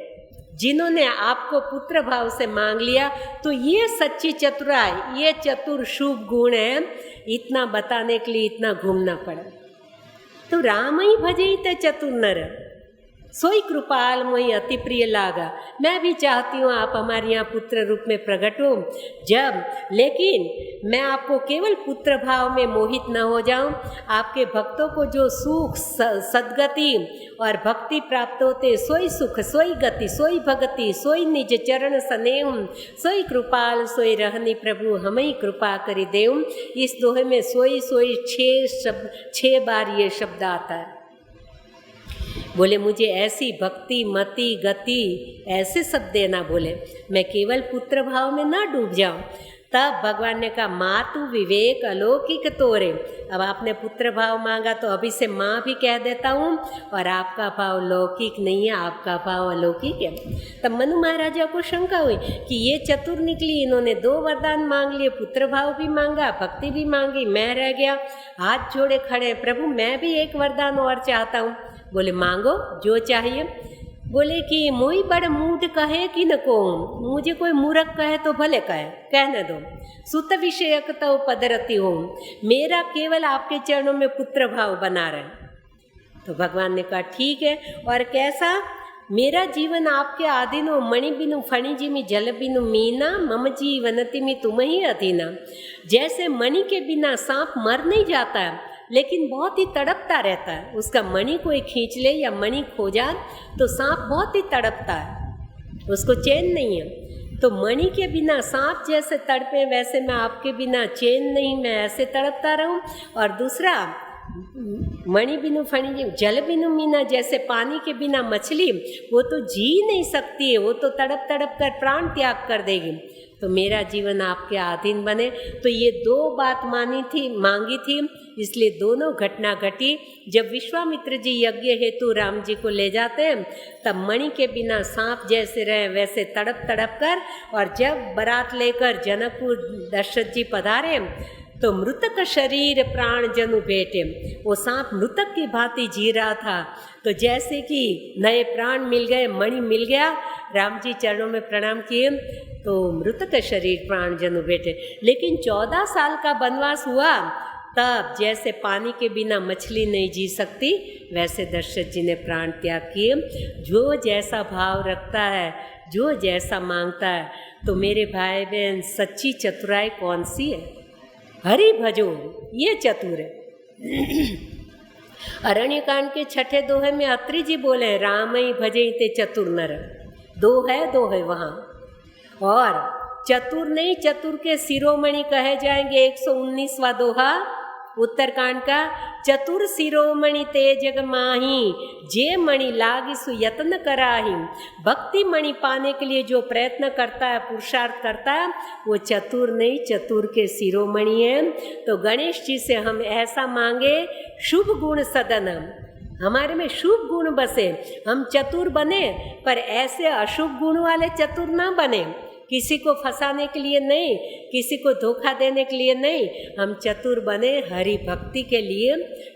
Speaker 1: जिन्होंने आपको पुत्र भाव से मांग लिया, तो ये सच्ची चतुराई, ये चतुर शुभ गुण है। इतना बताने के लिए इतना घूमना पड़ा। तो राम ही भजे ते चतुर नर, सोई कृपाल मोहि अति प्रिय लागा। मैं भी चाहती हूँ आप हमारे यहाँ पुत्र रूप में प्रकट हो, लेकिन मैं आपको केवल पुत्र भाव में मोहित न हो जाऊं। आपके भक्तों को जो सुख सद्गति और भक्ति प्राप्त होते, सोई सुख सोई गति सोई भगति सोई निज चरण स्नेह, सोई कृपाल सोई रहनी प्रभु हमें कृपा करी देऊं। इस दोहे में सोई सोई 6 बार ये शब्द आता है। बोले मुझे ऐसी भक्ति मति गति ऐसे सब देना, बोले मैं केवल पुत्र भाव में ना डूब जाऊं। तब भगवान ने कहा मातु विवेक अलौकिक तोरे। अब आपने पुत्र भाव मांगा तो अभी से माँ भी कह देता हूँ, और आपका भाव लौकिक नहीं है, आपका भाव अलौकिक है। तब मनु महाराजा को शंका हुई कि ये चतुर निकली, इन्होंने 2 वरदान मांग लिए, पुत्र भाव भी मांगा भक्ति भी मांगी, मैं रह गया हाथ जोड़े खड़े, प्रभु मैं भी एक वरदान और चाहता हूँ। बोले मांगो जो चाहिए। बोले कि मोई बड़ मूढ़ कहे कि न को, मुझे कोई मूर्ख कहे तो भले कहे, कहने दो। सुत विषयक तो पदरती हो, मेरा केवल आपके चरणों में पुत्र भाव बना रहे। तो भगवान ने कहा ठीक है, और कैसा? मेरा जीवन आपके अधीन हो, मणि बिनु फणि जिमि जल बिनु मीना, मम जीवन तिमि तुम ही अधीना। जैसे मणि के बिना सांप मर नहीं जाता है, लेकिन बहुत ही तड़पता रहता है। उसका मणि कोई खींच ले या मणि खो जाए तो सांप बहुत ही तड़पता है, उसको चैन नहीं है। तो मणि के बिना सांप जैसे तड़पे, वैसे मैं आपके बिना चैन नहीं, मैं ऐसे तड़पता रहूं। और दूसरा, मणि बिनु फणि जल बिनु मीना, जैसे पानी के बिना मछली वो तो जी नहीं सकती है, वो तो तड़प तड़प कर प्राण त्याग कर देगी। तो मेरा जीवन आपके अधीन बने। तो ये 2 बात मांगी थी, इसलिए दोनों घटना घटी। जब विश्वामित्र जी यज्ञ हेतु राम जी को ले जाते हैं, तब मणि के बिना सांप जैसे रहे वैसे तड़प तड़प कर, और जब बारात लेकर जनकपुर दशरथ जी पधारे तो मृतक शरीर प्राण जनु भेटे, वो सांप मृतक की भांति जी रहा था। तो जैसे कि नए प्राण मिल गए, मणि मिल गया, राम जी चरणों में प्रणाम किए, तो मृतक शरीर प्राण जनु भेटे। लेकिन 14 साल का वनवास हुआ, तब जैसे पानी के बिना मछली नहीं जी सकती, वैसे दशरथ जी ने प्राण त्याग किए। जो जैसा भाव रखता है, जो जैसा मांगता है। तो मेरे भाई बहन, सच्ची चतुराई कौन सी है? हरि भजो, ये चतुर है। अरण्य कांड के 6ठे दोहे में अत्रि जी बोले राम ही भजे ते चतुर नर। 2 है वहाँ। और चतुर नहीं, चतुर के शिरोमणि कहे जाएंगे। 119वां दोहा उत्तरकांड का, चतुर शिरोमणि ते जग माही, जे मणि लागी सु यत्न कराही। भक्ति मणि पाने के लिए जो प्रयत्न करता है, पुरुषार्थ करता है, वो चतुर नहीं, चतुर के शिरोमणि है। तो गणेश जी से हम ऐसा मांगे, शुभ गुण सदन, हमारे में शुभ गुण बसे, हम चतुर बने, पर ऐसे अशुभ गुण वाले चतुर ना बने। किसी को फंसाने के लिए नहीं, किसी को धोखा देने के लिए नहीं, हम चतुर बने हरि भक्ति के लिए।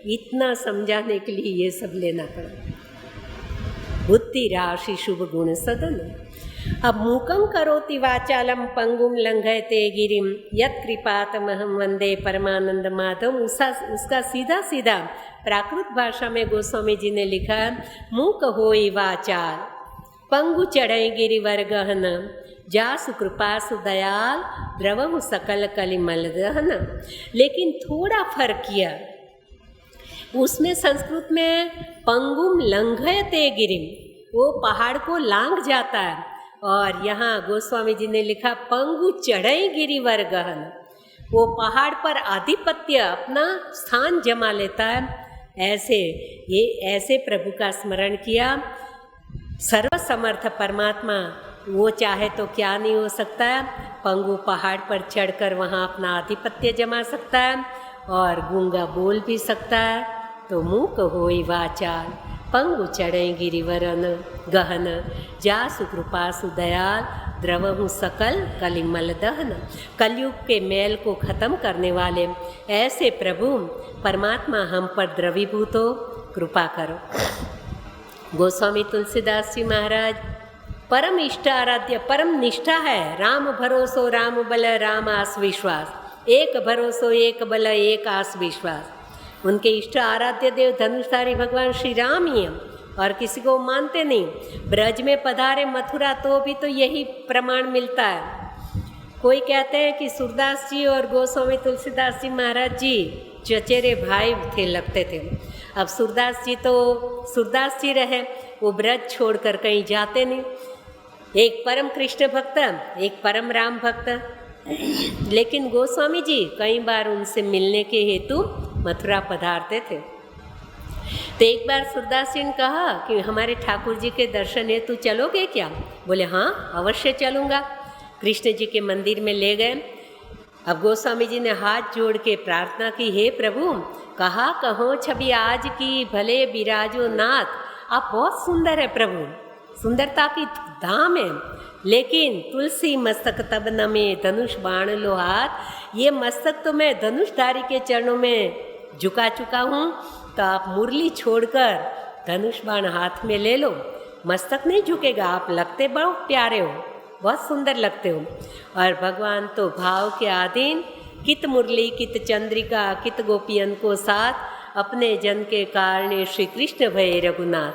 Speaker 1: इतना समझाने के लिए ये सब लेना पड़ा। बुद्धि राशि शुभ गुण सदन। अब मूकं करोति वाचालम पंगुम लंघयते गिरिम यत् कृपातमहं वंदे परमानंद माधव। उसका सीधा सीधा प्राकृत भाषा में गोस्वामी जी ने लिखा है, मूक होई वाचाल, पंगु चढ़ई गिरिवर गहन, जासु कृपा सुदयाल, द्रवहु सकल कलिमल दहन। लेकिन थोड़ा फर्क किया, उसमें संस्कृत में पंगुम लंघयते गिरिम, वो पहाड़ को लांघ जाता है, और यहाँ गोस्वामी जी ने लिखा पंगु चढ़ई गिरिवर गहन, वो पहाड़ पर आधिपत्य अपना स्थान जमा लेता है। ऐसे प्रभु का स्मरण किया। सर्वसमर्थ परमात्मा, वो चाहे तो क्या नहीं हो सकता है। पंगु पहाड़ पर चढ़कर वहाँ अपना आधिपत्य जमा सकता है, और गूंगा बोल भी सकता है। तो मूक होई वाचाल, पंगु चढ़े गिरिवरन गहन, जासु कृपा सुदयाल, द्रवहु सकल कलिमल दहन। कलयुग के मैल को खत्म करने वाले ऐसे प्रभु परमात्मा हम पर द्रवीभूत हो, कृपा करो। गोस्वामी तुलसीदास जी महाराज परम इष्ट आराध्य, परम निष्ठा है। राम भरोसो राम बल राम आस विश्वास, एक भरोसो एक बल एक आस विश्वास। उनके इष्ट आराध्य देव धनुषधारी भगवान श्री राम ही हैं। और किसी को मानते नहीं। ब्रज में पधारे मथुरा तो भी तो यही प्रमाण मिलता है। कोई कहते हैं कि सूरदास जी और गोस्वामी तुलसीदास जी महाराज जी चचेरे भाई थे, लगते थे। अब सूरदास जी तो सूरदास जी रहे, वो ब्रज छोड़कर कहीं जाते नहीं। एक परम कृष्ण भक्त, एक परम राम भक्त। लेकिन गोस्वामी जी कई बार उनसे मिलने के हेतु मथुरा पधारते थे। तो एक बार सूरदास जी ने कहा कि हमारे ठाकुर जी के दर्शन हेतु चलोगे क्या? बोले हाँ अवश्य चलूँगा। कृष्ण जी के मंदिर में ले गए। अब गोस्वामी जी ने हाथ जोड़ के प्रार्थना की, हे प्रभु कहा कहो छवि आज की भले बिराजो नाथ। आप बहुत सुंदर है प्रभु, सुंदरता की धाम है, लेकिन तुलसी मस्तक तब नमे धनुष बाण लो हाथ। ये मस्तक तो मैं धनुषधारी के चरणों में झुका चुका हूँ, तो आप मुरली छोड़कर धनुष बाण हाथ में ले लो। मस्तक नहीं झुकेगा, आप लगते बहुत प्यारे हो, बहुत सुंदर लगते हो। और भगवान तो भाव के अधीन, कित मुरली कित चंद्रिका कित गोपियन को साथ, अपने जन के कारण श्री कृष्ण भय रघुनाथ।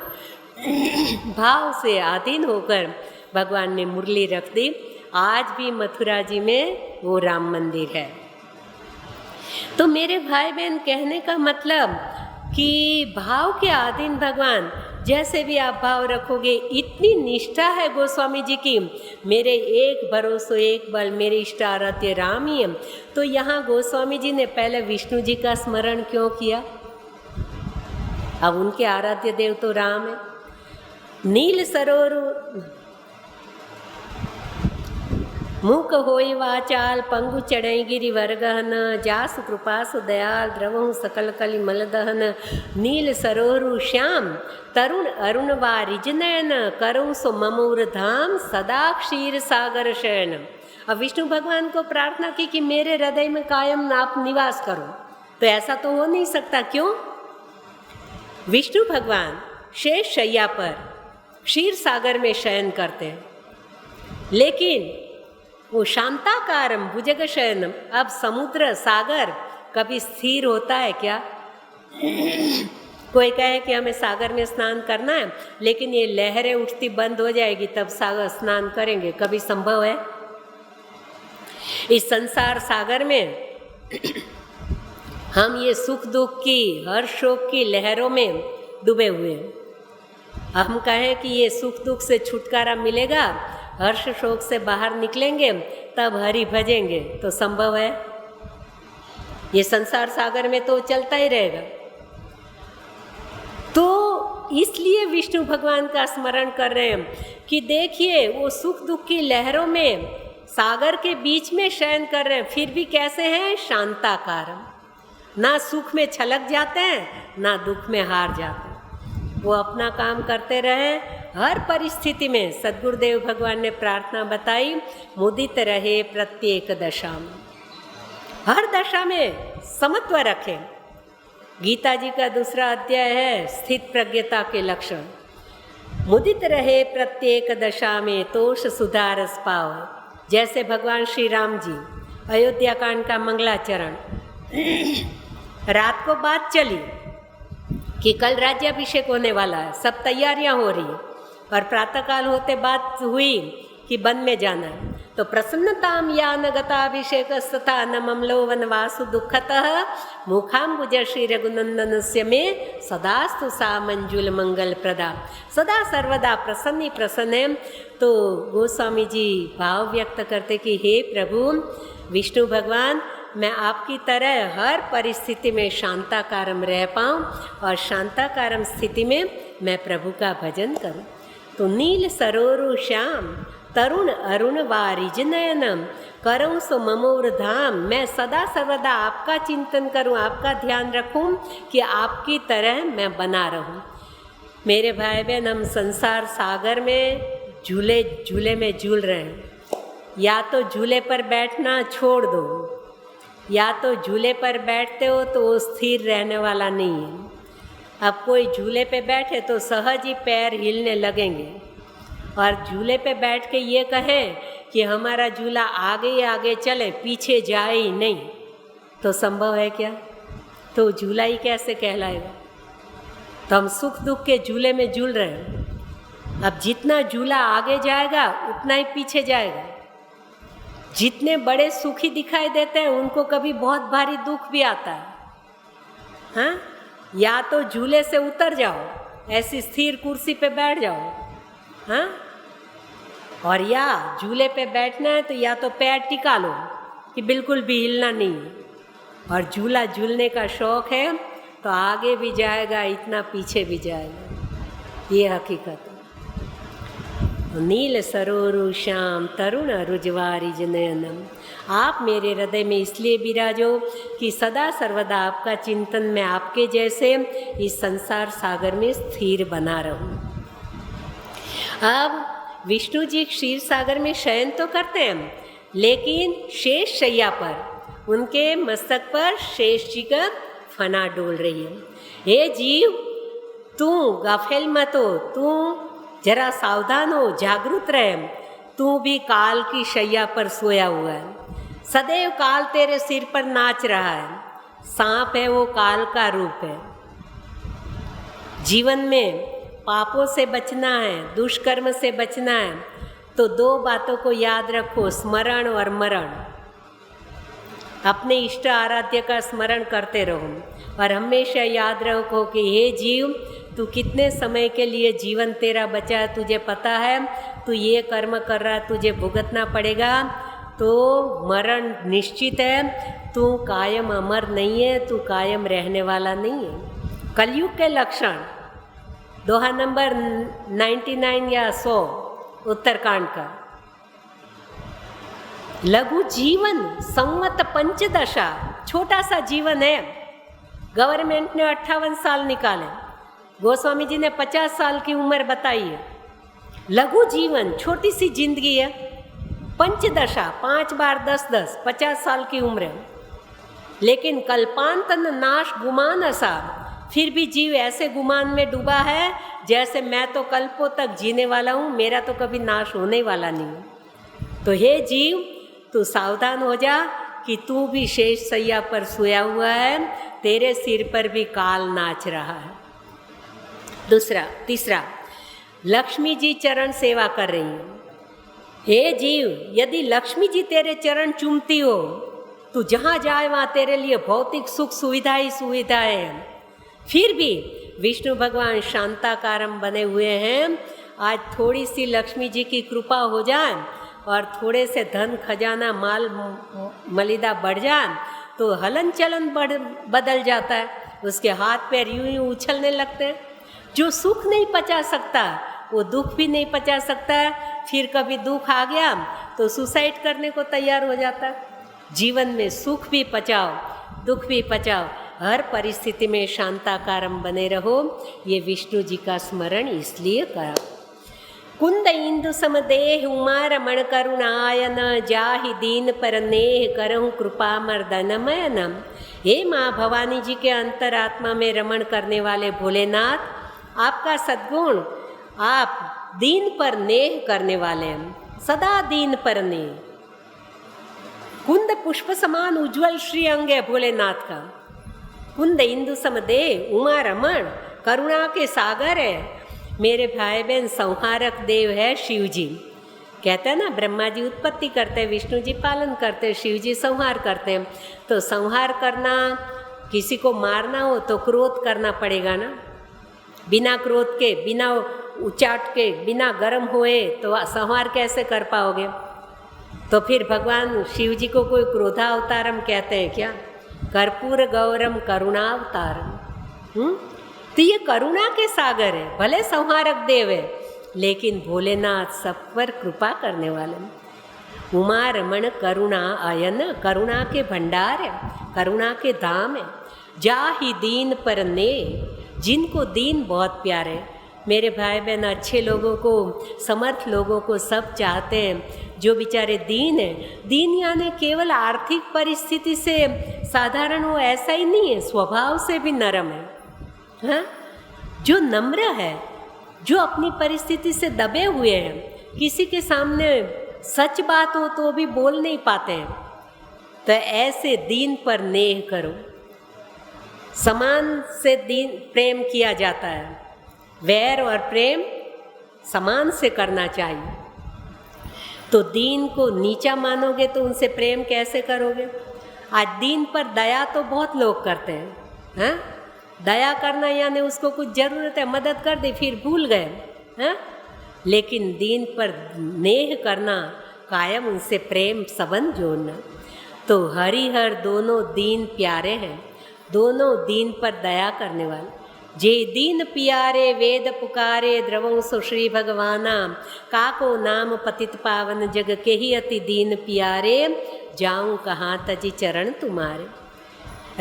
Speaker 1: भाव से अधीन होकर भगवान ने मुरली रख दी। आज भी मथुरा जी में वो राम मंदिर है। तो मेरे भाई बहन, कहने का मतलब कि भाव के अधीन भगवान, जैसे भी आप भाव रखोगे, इतनी निष्ठा है गोस्वामी जी की, मेरे एक भरोसो एक बल मेरे इष्ट आराध्य राम ही है। तो यहाँ गोस्वामी जी ने पहले विष्णु जी का स्मरण क्यों किया? अब उनके आराध्य देव तो राम है। नील सरोवर मूक होई वाचाल पंगु चढ़ई गिरिवर गहन, जासु कृपासु दयाल द्रवहु सकल कलि मल दहन। नील सरोरु श्याम तरुण अरुण वारिज नयन, करऊँ सो ममूर धाम सदा क्षीर सागर शयन। अब विष्णु भगवान को प्रार्थना की कि मेरे हृदय में कायम आप निवास करो। तो ऐसा तो हो नहीं सकता, क्यों? विष्णु भगवान शेष शैया पर क्षीर सागर में शयन करते हैं, लेकिन वो शांताकारम भुजग शयनम। अब समुद्र सागर कभी स्थिर होता है क्या? कोई कहे कि हमें सागर में स्नान करना है, लेकिन ये लहरें उठती बंद हो जाएगी तब सागर स्नान करेंगे, कभी संभव है? इस संसार सागर में हम ये सुख दुख की हर शोक की लहरों में डूबे हुए हैं। हम कहें कि ये सुख दुख से छुटकारा मिलेगा, हर्ष शोक से बाहर निकलेंगे तब हरि भजेंगे, तो संभव है? ये संसार सागर में तो चलता ही रहेगा। तो इसलिए विष्णु भगवान का स्मरण कर रहे हैं कि देखिए वो सुख दुख की लहरों में सागर के बीच में शयन कर रहे हैं, फिर भी कैसे हैं? शांताकारम। ना सुख में छलक जाते हैं, ना दुख में हार जाते हैं। वो अपना काम करते रहे हर परिस्थिति में। सद्गुरुदेव भगवान ने प्रार्थना बताई, मुदित रहे प्रत्येक दशा में, हर दशा में समत्व रखें। गीता जी का दूसरा अध्याय है स्थित प्रज्ञता के लक्षण। मुदित रहे प्रत्येक दशा में तोष सुधारस पाव। जैसे भगवान श्री राम जी अयोध्या कांड का मंगलाचरण, रात को बात चली कि कल राज्याभिषेक होने वाला है, सब तैयारियां हो रही हैं, और प्रातःकाल होते बात हुई कि वन में जाना है। तो प्रसन्नताम यान गताभिषेक तथा न ममलो वनवासु दुखतः मुखाम्बुज श्री रघुनंदनस्य में सदास्तु सा मंजुल मंगल प्रदा। सदा सर्वदा प्रसन्न प्रसन्न है। तो गोस्वामी जी भाव व्यक्त करते कि हे प्रभु विष्णु भगवान, मैं आपकी तरह हर परिस्थिति में शांताकारम रह पाऊँ और शांताकारम स्थिति में मैं प्रभु का भजन करूँ। तो नील सरोरु श्याम तरुण अरुण वारिज नयनम, करऊँ सो ममोर धाम। मैं सदा सर्वदा आपका चिंतन करूँ, आपका ध्यान रखूँ कि आपकी तरह मैं बना रहूँ। मेरे भाई बहन, हम संसार सागर में झूले में झूल रहे हैं। या तो झूले पर बैठना छोड़ दो, या तो झूले पर बैठते हो तो वो स्थिर रहने वाला नहीं है। अब कोई झूले पे बैठे तो सहज ही पैर हिलने लगेंगे, और झूले पे बैठ के ये कहें कि हमारा झूला आगे आगे चले, पीछे जाए ही नहीं, तो संभव है क्या? तो झूला ही कैसे कहलाएगा? तो हम सुख दुख के झूले में झूल रहे हैं। अब जितना झूला आगे जाएगा उतना ही पीछे जाएगा। जितने बड़े सुखी दिखाई देते हैं उनको कभी बहुत भारी दुख भी आता है। हाँ, या तो झूले से उतर जाओ, ऐसी स्थिर कुर्सी पे बैठ जाओ। हाँ, और या झूले पे बैठना है तो या तो पैर टिका लो कि बिल्कुल भी हिलना नहीं। और झूला झूलने का शौक है तो आगे भी जाएगा, इतना पीछे भी जाएगा। ये हकीकत है। नील सरोरु श्याम तरुण रुजवारी नयनम। आप मेरे हृदय में इसलिए विराजो कि सदा सर्वदा आपका चिंतन मैं आपके जैसे इस संसार सागर में स्थिर बना रहूं। अब विष्णु जी क्षीर सागर में शयन तो करते हैं, लेकिन शेष शैया पर उनके मस्तक पर शेष जी का फना डोल रही है। हे जीव, तू गाफिल मत हो, तू जरा सावधान हो, जागरूक रहे। तू भी काल की शैया पर सोया हुआ है। सदैव काल तेरे सिर पर नाच रहा है। सांप है वो काल का रूप है। जीवन में पापों से बचना है, दुष्कर्म से बचना है तो दो बातों को याद रखो, स्मरण और मरण। अपने इष्ट आराध्य का स्मरण करते रहो और हमेशा याद रखो कि हे जीव, तू कितने समय के लिए जीवन तेरा बचा है तुझे पता है। तू ये कर्म कर रहा है, तुझे भुगतना पड़ेगा, तो मरण निश्चित है। तू कायम अमर नहीं है, तू कायम रहने वाला नहीं है। कलयुग के लक्षण दोहा नंबर 99 या 100 उत्तरकांड का। लघु जीवन संवत पंचदशा, छोटा सा जीवन है। गवर्नमेंट ने 58 साल निकाले, गोस्वामी जी ने 50 साल की उम्र बताई है। लघु जीवन, छोटी सी जिंदगी है। पंचदशा, 5 बार 10-10, 50 साल की उम्र है। लेकिन कल्पांतन नाश गुमान असा, फिर भी जीव ऐसे गुमान में डूबा है जैसे मैं तो कल्पों तक जीने वाला हूँ, मेरा तो कभी नाश होने वाला नहीं है। तो हे जीव, तू सावधान हो जा कि तू भी शेष सैया पर सोया हुआ है, तेरे सिर पर भी काल नाच रहा है। तीसरा, लक्ष्मी जी चरण सेवा कर रही है। हे जीव, यदि लक्ष्मी जी तेरे चरण चूमती हो, तू जहाँ जाए वहाँ तेरे लिए भौतिक सुख सुविधा ही सुविधाएं हैं। फिर भी विष्णु भगवान शांताकारम बने हुए हैं। आज थोड़ी सी लक्ष्मी जी की कृपा हो जाए और थोड़े से धन खजाना माल मलिदा बढ़ जाए तो हलन चलन बदल जाता है। उसके हाथ पैर यूं ही उछलने लगते हैं। जो सुख नहीं पचा सकता वो दुख भी नहीं पचा सकता है। फिर कभी दुख आ गया तो सुसाइड करने को तैयार हो जाता है। जीवन में सुख भी पचाओ, दुख भी पचाओ, हर परिस्थिति में शांताकारम बने रहो। ये विष्णु जी का स्मरण इसलिए करा। कुंद इंदु समदेह उमा रमण करुणायन, जाहि दीन पर नेह करहु कृपा मर्दनमयनम। हे माँ भवानी जी के अंतरात्मा में रमण करने वाले भोलेनाथ, आपका सद्गुण, आप दीन पर नेह करने वाले हैं, सदा दीन पर नेह। कुंद पुष्प समान उज्ज्वल श्री अंग है भोलेनाथ का। कुंद इंदु समदेह उमा रमण, करुणा के सागर है। मेरे भाई बहन, संहारक देव है शिव जी। कहते हैं ना, ब्रह्मा जी उत्पत्ति करते हैं, विष्णु जी पालन करते हैं, शिव जी संहार करते हैं। तो संहार करना, किसी को मारना हो तो क्रोध करना पड़ेगा ना। बिना क्रोध के, बिना उचाट के, बिना गर्म हुए तो संहार कैसे कर पाओगे। तो फिर भगवान शिव जी को कोई क्रोधावतारम कहते हैं क्या? कर्पूर गौरम करुणावतारम। तो ये करुणा के सागर है। भले संहारक देव है, लेकिन भोलेनाथ सब पर कृपा करने वाले। उमा रमण करुणा आयन, करुणा के भंडार है, करुणा के धाम है। जाहि दीन पर ने, जिनको दीन बहुत प्यारे। मेरे भाई बहन, अच्छे लोगों को, समर्थ लोगों को सब चाहते हैं। जो बेचारे दीन है, दीन यानी केवल आर्थिक परिस्थिति से साधारण हो ऐसा ही नहीं है, स्वभाव से भी नरम है। हाँ? जो नम्र है, जो अपनी परिस्थिति से दबे हुए हैं, किसी के सामने सच बात हो तो भी बोल नहीं पाते हैं, तो ऐसे दीन पर नेह करो। समान से दीन प्रेम किया जाता है, वैर और प्रेम समान से करना चाहिए। तो दीन को नीचा मानोगे तो उनसे प्रेम कैसे करोगे? आज दीन पर दया तो बहुत लोग करते हैं, हैं? दया करना यानी उसको कुछ ज़रूरत है, मदद कर दी, फिर भूल गए, हैं? लेकिन दीन पर नेह करना, कायम उनसे प्रेम संबंध जोड़ना। तो हरिहर दोनों दीन प्यारे हैं, दोनों दीन पर दया करने वाले। जे दीन पियारे वेद पुकारे, द्रवों सो श्री भगवाना, काको नाम पतित पावन जग के ही अति दीन पियारे, जाऊं कहाँ तजी चरण तुम्हारे।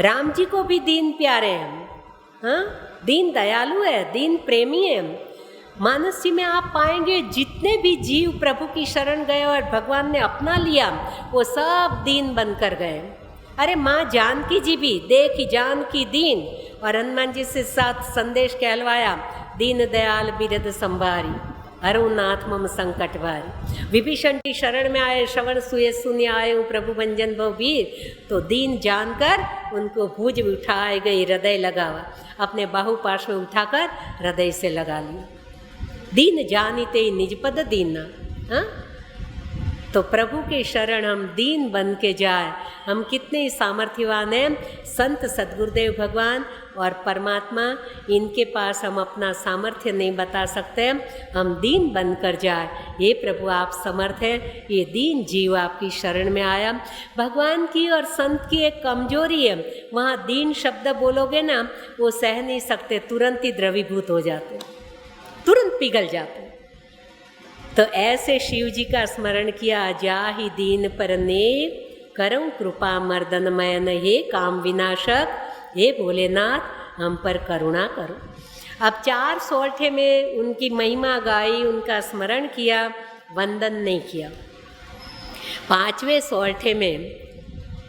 Speaker 1: राम जी को भी दीन प्यारे हैं, हाँ? दीन दयालु है, दीन प्रेमी है। मानस जी में आप पाएंगे जितने भी जीव प्रभु की शरण गए और भगवान ने अपना लिया, वो सब दीन बनकर गए। अरे माँ जानकी जी भी देखी जानकी दीन, और हनुमान जी से साथ संदेश कहलवाया, दीन दयाल बिरद संभारी, अरुनाथ मम संकट भारी। विभीषण की शरण में आए, श्रवण सुये सुनि आए प्रभु भंजन भव वीर। तो दीन जानकर उनको भुज उठाए गई, हृदय लगावा, अपने बाहुपाश में उठाकर हृदय से लगा लिया। दीन जानिते निज पद दीना, हाँ? तो प्रभु के शरण हम दीन बन के जाए, हम कितने ही सामर्थ्यवान हैं। संत सद्गुरुदेव भगवान और परमात्मा, इनके पास हम अपना सामर्थ्य नहीं बता सकते, हम दीन बनकर जाए। ये प्रभु आप समर्थ हैं, ये दीन जीव आपकी शरण में आया। भगवान की और संत की एक कमजोरी है, वहाँ दीन शब्द बोलोगे ना, वो सह नहीं सकते, तुरंत ही द्रवीभूत हो जाते, तुरंत पिघल जाते। तो ऐसे शिव जी का स्मरण किया, जाहि दीन पर नेव, करऊं कृपा मर्दन मयन, हे काम विनाशक, हे भोलेनाथ हम पर करुणा करो। अब 4 सोरठे में उनकी महिमा गाई, उनका स्मरण किया, वंदन नहीं किया। 5वें सोरठे में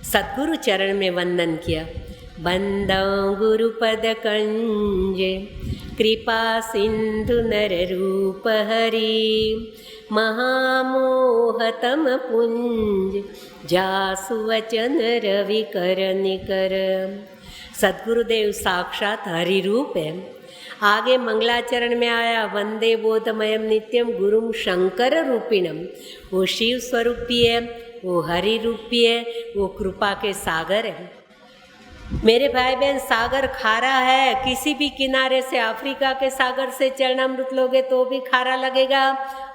Speaker 1: सद्गुरु चरण में वंदन किया। बंदौ गुरुपद कंजे, कृपा सिंधु नर रूप हरि, महामोहतम पुंज, जासु वचन रवि कर निकर। सद्गुरुदेव साक्षात हरि रूप है। आगे मंगलाचरण में आया, वंदे बोधमयम नित्यम गुरुम शंकर रूपिणम। वो शिव स्वरूपी है, वो हरि रूपी है, वो कृपा के सागर है। मेरे भाई बहन, सागर खारा है, किसी भी किनारे से, अफ्रीका के सागर से चरणामृत लोगे तो भी खारा लगेगा,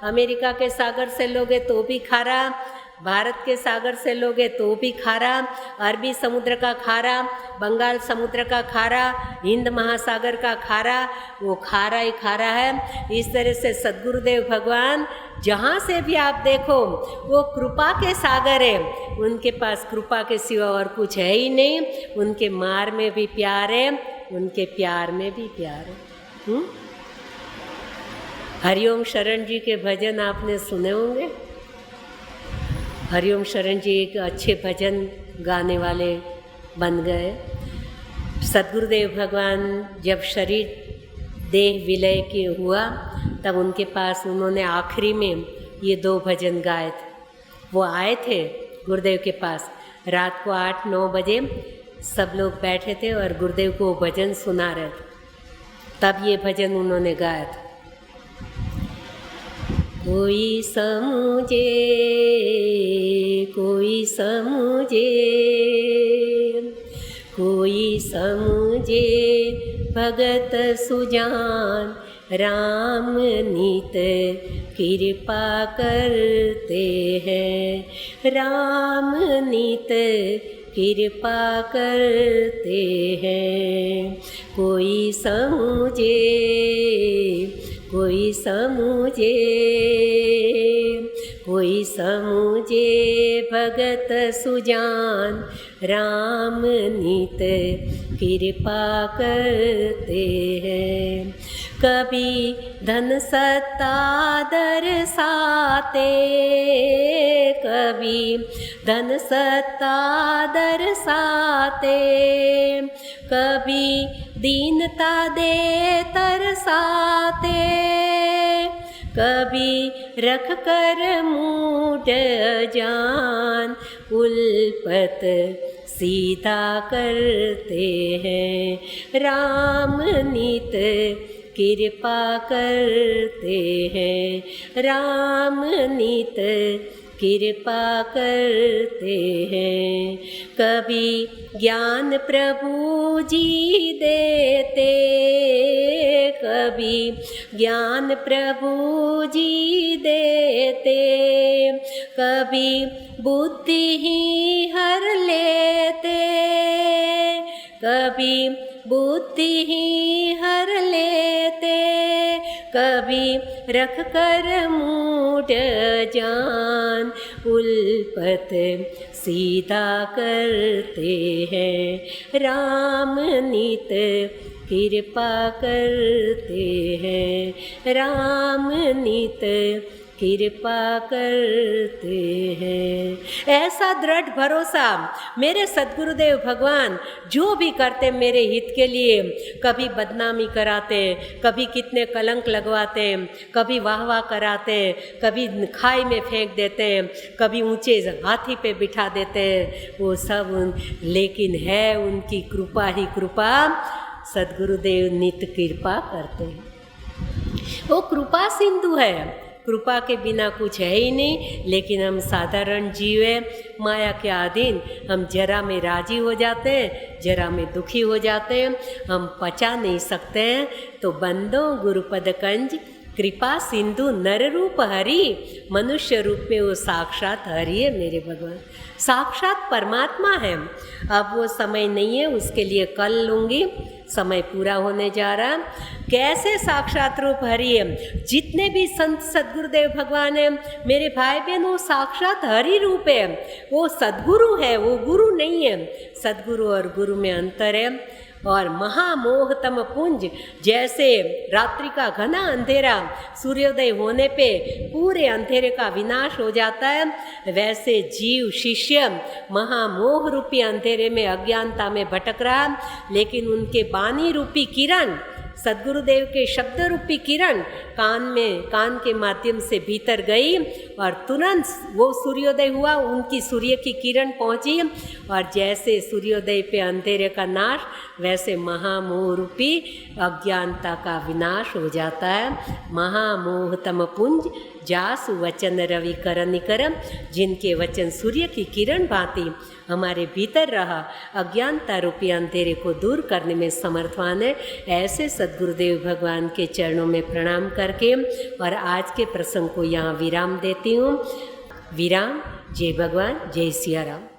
Speaker 1: अमेरिका के सागर से लोगे तो भी खारा, भारत के सागर से लोगे तो भी खारा, अरबी समुद्र का खारा, बंगाल समुद्र का खारा, हिंद महासागर का खारा, वो खारा ही खारा है। इस तरह से सद्गुरुदेव भगवान जहाँ से भी आप देखो वो कृपा के सागर है, उनके पास कृपा के सिवा और कुछ है ही नहीं। उनके मार में भी प्यार है, उनके प्यार में भी प्यार है। हरिओम शरण जी के भजन आपने सुने होंगे। हरिओम शरण जी एक अच्छे भजन गाने वाले बन गए। सद्गुरुदेव भगवान जब शरीर देह विलय के हुआ, तब उनके पास उन्होंने आखिरी में ये 2 भजन गाए थे। वो आए थे गुरुदेव के पास, रात को 8-9 बजे सब लोग बैठे थे और गुरुदेव को वो भजन सुना रहे थे, तब ये भजन उन्होंने गाया था। कोई समझे, कोई समझे, कोई समझे भगत सुजान, राम नित कृपा करते हैं, राम नित कृपा करते हैं। कोई समझे, कोई समझे, कोई समझे भगत सुजान, राम नित कृपा करते हैं। कभी धन सत्ता दर्शाते, कभी धन सत्ता दर्शाते, कभी दीनता दे तरसाते, कभी रख कर मूढ़ जान, उल्पत सीधा करते हैं। राम नित कृपा करते हैं, राम नित कृपा करते हैं। कभी ज्ञान प्रभु जी देते, कभी ज्ञान प्रभु जी देते, कभी बुद्धि ही हर लेते, कभी बुद्धि ही हर लेते, कभी रख कर मूढ़ जान उल्पत सीधा करते हैं। राम नित कृपा करते हैं, राम नित कृपा करते हैं। ऐसा दृढ़ भरोसा मेरे सद्गुरुदेव भगवान जो भी करते मेरे हित के लिए, कभी बदनामी कराते, कभी कितने कलंक लगवाते, कभी वाह वाह कराते, कभी खाई में फेंक देते, कभी ऊंचे हाथी पे बिठा देते, वो सब लेकिन है उनकी कृपा ही कृपा। सद्गुरुदेव नित कृपा करते हैं, वो कृपा सिंधु है, कृपा के बिना कुछ है ही नहीं। लेकिन हम साधारण जीव हैं, माया के अधीन, हम जरा में राजी हो जाते हैं, जरा में दुखी हो जाते हैं, हम पचा नहीं सकते हैं। तो बंदो गुरुपद कंज कृपा सिंधु नर रूप हरि, मनुष्य रूप में वो साक्षात हरि है मेरे भगवान, साक्षात परमात्मा है। अब वो समय नहीं है, उसके लिए कल लूँगी, समय पूरा होने जा रहा। कैसे साक्षात रूप हरि है, जितने भी संत सद्गुरुदेव भगवान है मेरे भाई बहन, वो साक्षात हरि रूप है, वो सद्गुरु है, वो गुरु नहीं है। सद्गुरु और गुरु में अंतर है। और महामोहतम पुंज, जैसे रात्रि का घना अंधेरा सूर्योदय होने पे पूरे अंधेरे का विनाश हो जाता है, वैसे जीव शिष्य महामोह रूपी अंधेरे में अज्ञानता में भटक रहा, लेकिन उनके वाणी रूपी किरण, सद्गुरुदेव के शब्द रूपी किरण कान के माध्यम से भीतर गई और तुरंत वो सूर्योदय हुआ, उनकी सूर्य की किरण पहुंची और जैसे सूर्योदय पे अंधेरे का नाश, वैसे महामोह रूपी अज्ञानता का विनाश हो जाता है। महामोहतम पुंज जासु वचन रवि कर निकरम, जिनके वचन सूर्य की किरण भांति हमारे भीतर रहा, अज्ञानता रूपी अंधेरे को दूर करने में समर्थवान है। ऐसे सद्गुरुदेव भगवान के चरणों में प्रणाम करके और आज के प्रसंग को यहाँ विराम देती हूँ। विराम। जय भगवान, जय सिया राम।